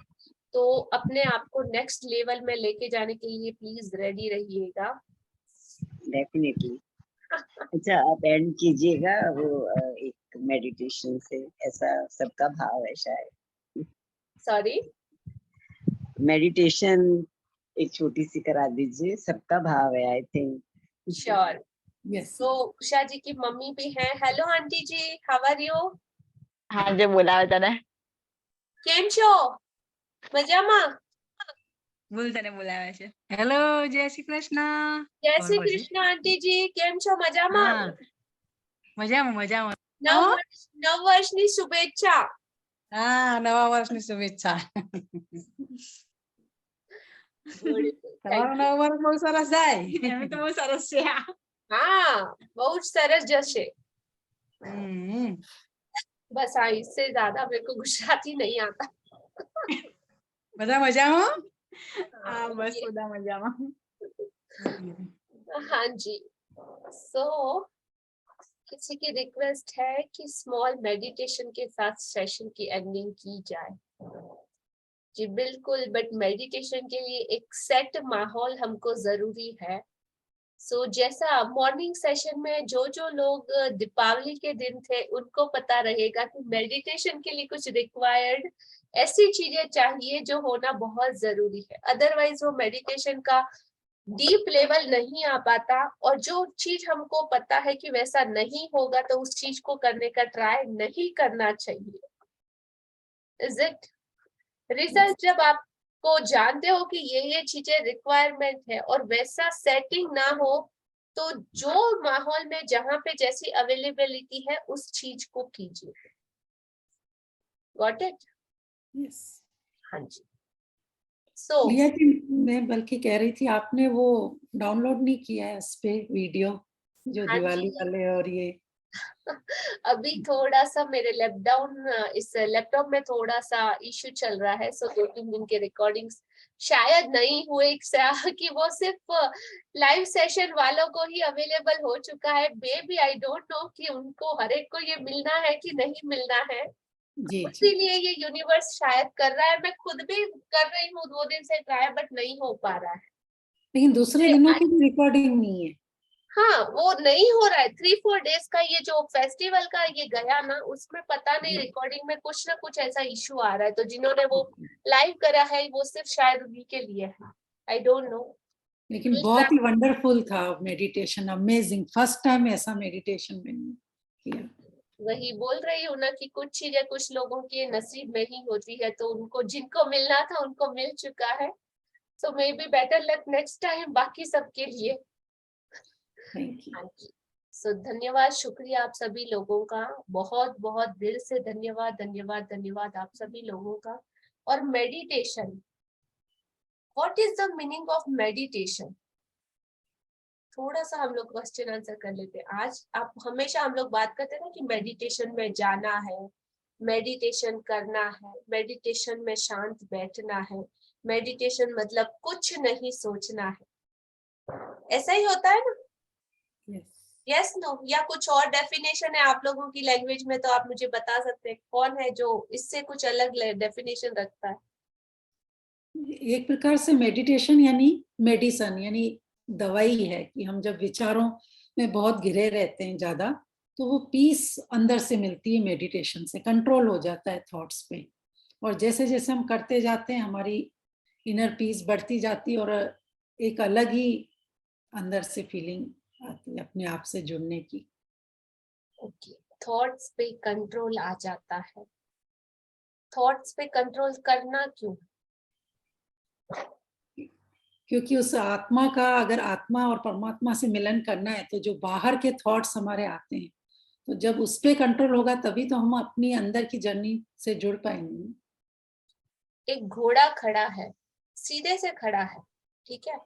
तो अपने आप को नेक्स्ट लेवल में लेके जाने के लिए प्लीज रेडी रहिएगा। डेफिनेटली। अच्छा, आप एंड कीजिएगा वो एक मेडिटेशन से, ऐसा सबका भाव है शायद। सॉरी, मेडिटेशन एक छोटी सी करा दीजिए, सबका भाव है आई थिंक। श्योर। यस। तो उषा जी की मम्मी भी हैं। हेलो आंटी जी, हाउ आर यू? हाँ, जो बोला था ना, કેમ છો? મજામાં? बोलता ने बोलावे છે હેલો જય શ્રી કૃષ્ણ જય શ્રી કૃષ્ણ આંટી जी, કેમ છો? મજામાં? હા મજામાં મજામાં નવ વર્ષની શુભેચ્છા। હા નવા વર્ષની શુભેચ્છા તમારું નવું વર્ષ બહુ સરસ જાય એમ તો બહુ સરસ છે हाँ, बहुत सरस जैसे। હમ बस हाँ, इससे ज्यादा मेरे को गुजराती नहीं आता। બધા મજામાં हाँ, બસ ये- બધા મજામાં हाँ जी। सो किसी की रिक्वेस्ट है कि स्मॉल मेडिटेशन के साथ सेशन की एंडिंग की जाए। जी बिल्कुल, बट मेडिटेशन के लिए एक सेट माहौल हमको जरूरी है। सो जैसा मॉर्निंग सेशन में जो लोग दीपावली के दिन थे उनको पता रहेगा कि मेडिटेशन के लिए कुछ रिक्वायर्ड ऐसी चीजें चाहिए जो होना बहुत जरूरी है, अदरवाइज वो मेडिटेशन का डीप लेवल नहीं आ पाता। और जो चीज हमको पता है कि वैसा नहीं होगा तो उस चीज को करने का ट्राई नहीं करना चाहिए। Is it? रिजल्ट जब आपको जानते हो कि ये चीजें रिक्वायरमेंट है और वैसा सेटिंग ना हो तो जो माहौल में जहां पे जैसी अवेलेबिलिटी है उस चीज को कीजिए। Got it? यस। हाँ जी। सो लिया जी, मैं बल्कि कह रही थी आपने वो डाउनलोड नहीं किया है इस पे वीडियो जो हाँ दिवाली जी। वाले और ये अभी थोड़ा सा मेरे इस लैपटॉप में थोड़ा सा इश्यू चल रहा है, सो 2-3 दिन के रिकॉर्डिंग्स शायद नहीं हुए कि वो सिर्फ लाइव सेशन वालों को ही अवेलेबल हो चुका है। बेबी आई डोंट नो कि उनको हर एक को ये मिलना है कि नहीं मिलना है, जी जी। इसीलिए ये यूनिवर्स शायद कर रहा है। मैं खुद भी कर रही हूँ 2 दिन से ट्राई, बट नहीं हो पा रहा है। लेकिन दूसरे दिनों की भी रिकॉर्डिंग नहीं है। हाँ, वो नहीं हो रहा है। 3-4 डेज का ये जो फेस्टिवल का ये गया ना, उसमें पता नहीं रिकॉर्डिंग में कुछ ना कुछ ऐसा इश्यू आ रहा है। तो जिन्होंने वो लाइव करा है वो सिर्फ शायद उन्हीं के लिए है, आई डोंट नो। लेकिन बहुत ही वंडरफुल था मेडिटेशन, अमेजिंग। फर्स्ट टाइम ऐसा मेडिटेशन मैंने किया। वही बोल रही हूँ ना कि कुछ चीजें कुछ लोगों के नसीब में ही होती है, तो उनको जिनको मिलना था उनको मिल चुका है। So may be better luck next time बाकी सबके लिए। Thank you. हाँ जी। सो धन्यवाद, शुक्रिया आप सभी लोगों का, बहुत बहुत दिल से धन्यवाद धन्यवाद धन्यवाद आप सभी लोगों का। और meditation, what is the meaning of meditation? थोड़ा सा हम लोग क्वेश्चन आंसर कर लेते हैं आज। आप हमेशा हम लोग बात करते हैं ना कि मेडिटेशन में जाना है, मेडिटेशन करना है, मेडिटेशन में शांत बैठना है, मेडिटेशन मतलब कुछ नहीं सोचना है, ऐसा ही होता है ना? यस नो, या कुछ और डेफिनेशन है आप लोगों की लैंग्वेज में? तो आप मुझे बता सकते हैं कौन है जो इससे कुछ अलग डेफिनेशन रखता है? एक प्रकार से मेडिटेशन यानी मेडिसन, यानी दवाई है कि हम जब विचारों में बहुत घिरे रहते हैं ज्यादा, तो वो पीस अंदर से मिलती है मेडिटेशन से, कंट्रोल हो जाता है थॉट्स पे। और जैसे जैसे हम करते जाते हैं हमारी इनर पीस बढ़ती जाती है और एक अलग ही अंदर से फीलिंग आती है अपने आप से जुड़ने की। ओके, थॉट्स पे कंट्रोल आ जाता है। थॉट्स पे कंट्रोल करना क्यों? क्योंकि उस आत्मा का, अगर आत्मा और परमात्मा से मिलन करना है तो जो बाहर के थॉट्स हमारे आते हैं, तो जब उस पे कंट्रोल होगा तभी तो हम अपनी अंदर की जर्नी से जुड़ पाएंगे। एक घोड़ा खड़ा है, सीधे से खड़ा है, ठीक है,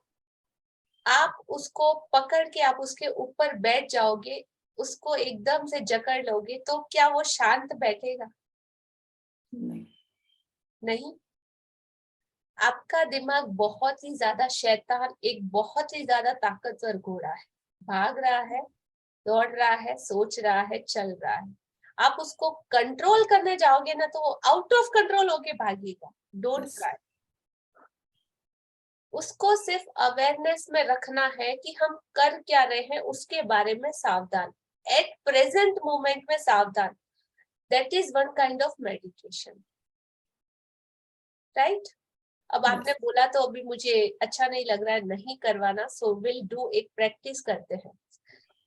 आप उसको पकड़ के आप उसके ऊपर बैठ जाओगे, उसको एकदम से जकड़ लोगे, तो क्या वो शांत बैठेगा? नहीं। नहीं। आपका दिमाग बहुत ही ज्यादा शैतान, एक बहुत ही ज्यादा ताकतवर घोड़ा है, भाग रहा है, दौड़ रहा है, सोच रहा है, चल रहा है। आप उसको कंट्रोल करने जाओगे ना, तो वो आउट ऑफ कंट्रोल होके भागेगा। Don't try. उसको सिर्फ अवेयरनेस में रखना है कि हम कर क्या रहे हैं, उसके बारे में सावधान, एट प्रेजेंट मोमेंट में सावधान। That is one kind of meditation, right? अब आपने बोला तो अभी मुझे अच्छा नहीं लग रहा है नहीं करवाना, सो विल डू, एक प्रैक्टिस करते हैं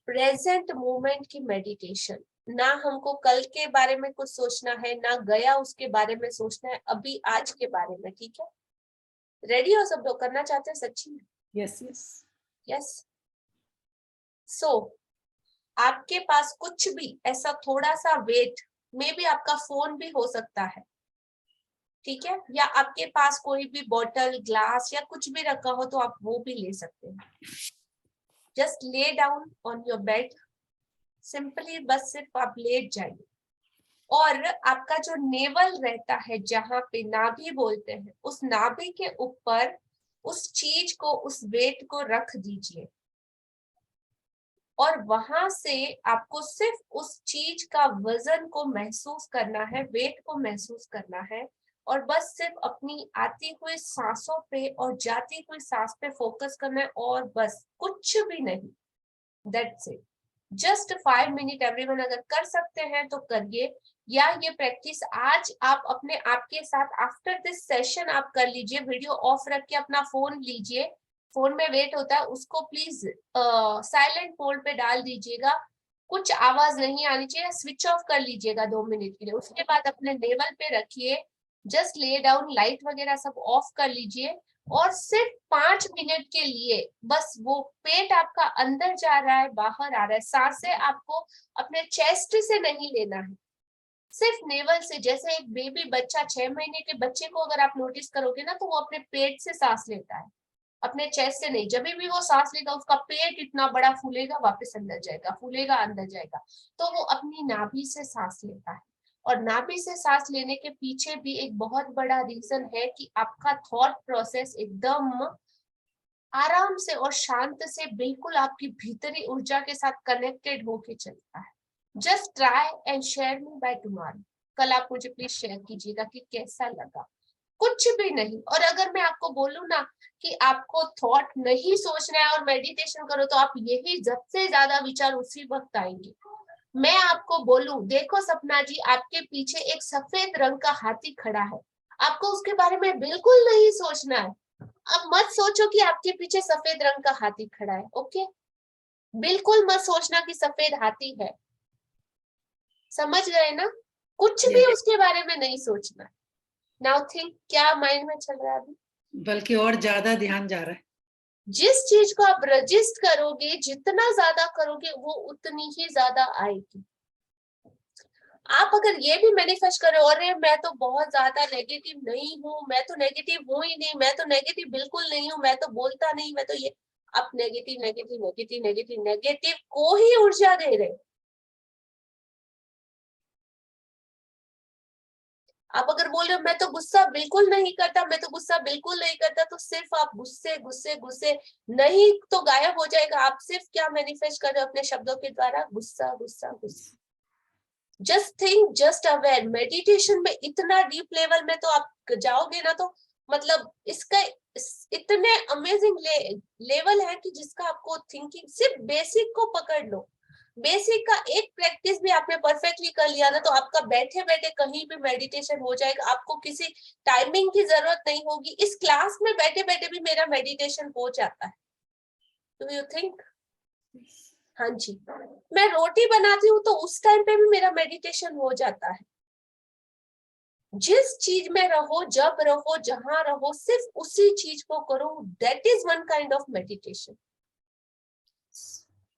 प्रेजेंट मोमेंट की मेडिटेशन। ना हमको कल के बारे में कुछ सोचना है, ना गया उसके बारे में सोचना है, अभी आज के बारे में, ठीक है? रेडी हो सब लोग? करना चाहते हैं सच्ची में? Yes yes yes. सो आपके पास कुछ भी ऐसा थोड़ा सा वेट, मे बी आपका फोन भी हो सकता है, ठीक है, या आपके पास कोई भी बॉटल, ग्लास या कुछ भी रखा हो तो आप वो भी ले सकते हैं। Just lay down on your bed, simply बस सिर्फ आप लेट जाइए, और आपका जो नेवल रहता है, जहां पे नाभि बोलते हैं, उस नाभि के ऊपर उस चीज को, उस वेट को रख दीजिए, और वहां से आपको सिर्फ उस चीज का वजन को महसूस करना है, वेट को महसूस करना है, और बस सिर्फ अपनी आती हुई सांसों पे और जाती हुई सांस पे फोकस करना है, और बस कुछ भी नहीं। That's it. Just 5 minute everyone अगर कर सकते हैं तो करिए, या ये प्रैक्टिस आज आप अपने आप के साथ आफ्टर दिस सेशन आप कर लीजिए। वीडियो ऑफ रख के अपना फोन लीजिए, फोन में वेट होता है, उसको प्लीज साइलेंट मोड पे डाल दीजिएगा, कुछ आवाज नहीं आनी चाहिए, स्विच ऑफ कर लीजिएगा 2 मिनट के लिए। उसके बाद अपने नेवल पे रखिए, जस्ट ले डाउन, लाइट वगैरह सब ऑफ कर लीजिए, और सिर्फ 5 मिनट के लिए बस वो पेट आपका अंदर जा रहा है, बाहर आ रहा है, सांसें आपको अपने चेस्ट से नहीं लेना है, सिर्फ नेवल से। जैसे एक बेबी बच्चा 6 महीने के बच्चे को अगर आप नोटिस करोगे ना, तो वो अपने पेट से सांस लेता है, अपने चेस्ट से नहीं। जब भी वो सांस लेगा उसका पेट इतना बड़ा फूलेगा, वापस अंदर जाएगा, फूलेगा, अंदर जाएगा, तो वो अपनी नाभि से सांस लेता है। और नाभि से सांस लेने के पीछे भी एक बहुत बड़ा रीजन है कि आपका थॉट प्रोसेस एकदम आराम से और शांत से बिल्कुल आपकी भीतरी ऊर्जा के साथ कनेक्टेड होके चलता है। Just try and share me by tomorrow. कल आप मुझे प्लीज शेयर कीजिएगा कि कैसा लगा। कुछ भी नहीं। और अगर मैं आपको बोलूं ना कि आपको थॉट नहीं सोचना है और मेडिटेशन करो, तो आप यही सबसे ज्यादा विचार उसी वक्त आएंगे। मैं आपको बोलूं, देखो सपना जी, आपके पीछे एक सफेद रंग का हाथी खड़ा है, आपको उसके बारे में बिल्कुल नहीं सोचना है। अब मत सोचो कि आपके पीछे सफेद रंग का हाथी खड़ा है, ओके? बिल्कुल मत सोचना कि सफेद हाथी है। समझ गए ना? कुछ भी उसके बारे में नहीं सोचना। नाउ थिंक, क्या माइंड में चल रहा है अभी? बल्कि और ज्यादा ध्यान जा रहा है। जिस चीज को आप रजिस्ट करोगे, जितना ज्यादा करोगे, वो उतनी ही ज्यादा आएगी। आप अगर ये भी मैनिफेस्ट करो, अरे मैं तो बहुत ज्यादा नेगेटिव नहीं हूँ, मैं तो नेगेटिव हूँ ही नहीं, मैं तो नेगेटिव बिल्कुल नहीं हूँ, मैं तो बोलता नहीं, मैं तो ये, आप negative negative negative negative negative को ही ऊर्जा दे रहे। आप अगर बोल रहे हो मैं तो गुस्सा बिल्कुल नहीं करता, मैं तो गुस्सा बिल्कुल नहीं करता, तो सिर्फ आप गुस्से गुस्से गुस्से नहीं तो गायब हो जाएगा। आप सिर्फ क्या मैनिफेस्ट कर रहे हो अपने शब्दों के द्वारा? गुस्सा गुस्सा गुस्सा। Just think, just aware. Meditation में इतना डीप लेवल में तो आप जाओगे ना, तो मतलब इसका इतने अमेजिंग लेवल है कि जिसका आपको थिंकिंग, सिर्फ बेसिक को पकड़ लो। बेसिक का एक प्रैक्टिस भी आपने परफेक्टली कर लिया ना, तो आपका बैठे बैठे कहीं भी मेडिटेशन हो जाएगा। आपको किसी टाइमिंग की जरूरत नहीं होगी। इस क्लास में बैठे बैठे भी मेरा मेडिटेशन हो जाता है। Do you think? हाँ जी, मैं रोटी बनाती हूँ तो उस टाइम पे भी मेरा मेडिटेशन हो जाता है। जिस चीज में रहो, जब रहो, जहां रहो, सिर्फ उसी चीज को करो। That is one kind of meditation.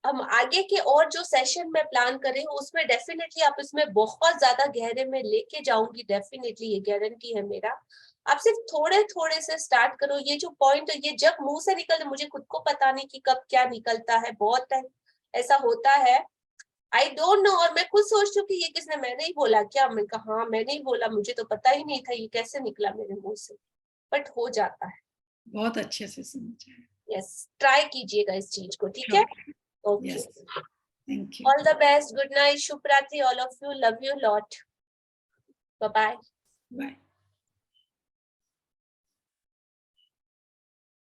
हम आगे के और जो सेशन में प्लान करें उसमें डेफिनेटली आप इसमें बहुत ज्यादा गहरे में लेके जाऊंगी, डेफिनेटली, ये गारंटी है मेरा। आप सिर्फ थोड़े थोड़े से स्टार्ट करो। ये जो पॉइंट है, ये जब मुंह से निकले, मुझे खुद को पता नहीं कि कब क्या निकलता है। बहुत टाइम ऐसा होता है, आई डोंट नो। और मैं खुद सोचती हूँ कि ये किसने, मैंने ही बोला क्या? मैं कहा हाँ मैंने ही बोला, मुझे तो पता ही नहीं था ये कैसे निकला मेरे मुंह से, बट हो जाता है। बहुत अच्छे से समझा। यस, ट्राई कीजिएगा इस चीज को, ठीक है? Okay, thank you. All the best, good night, शुभ रात्रि, all of you, love you lot, bye bye. Bye.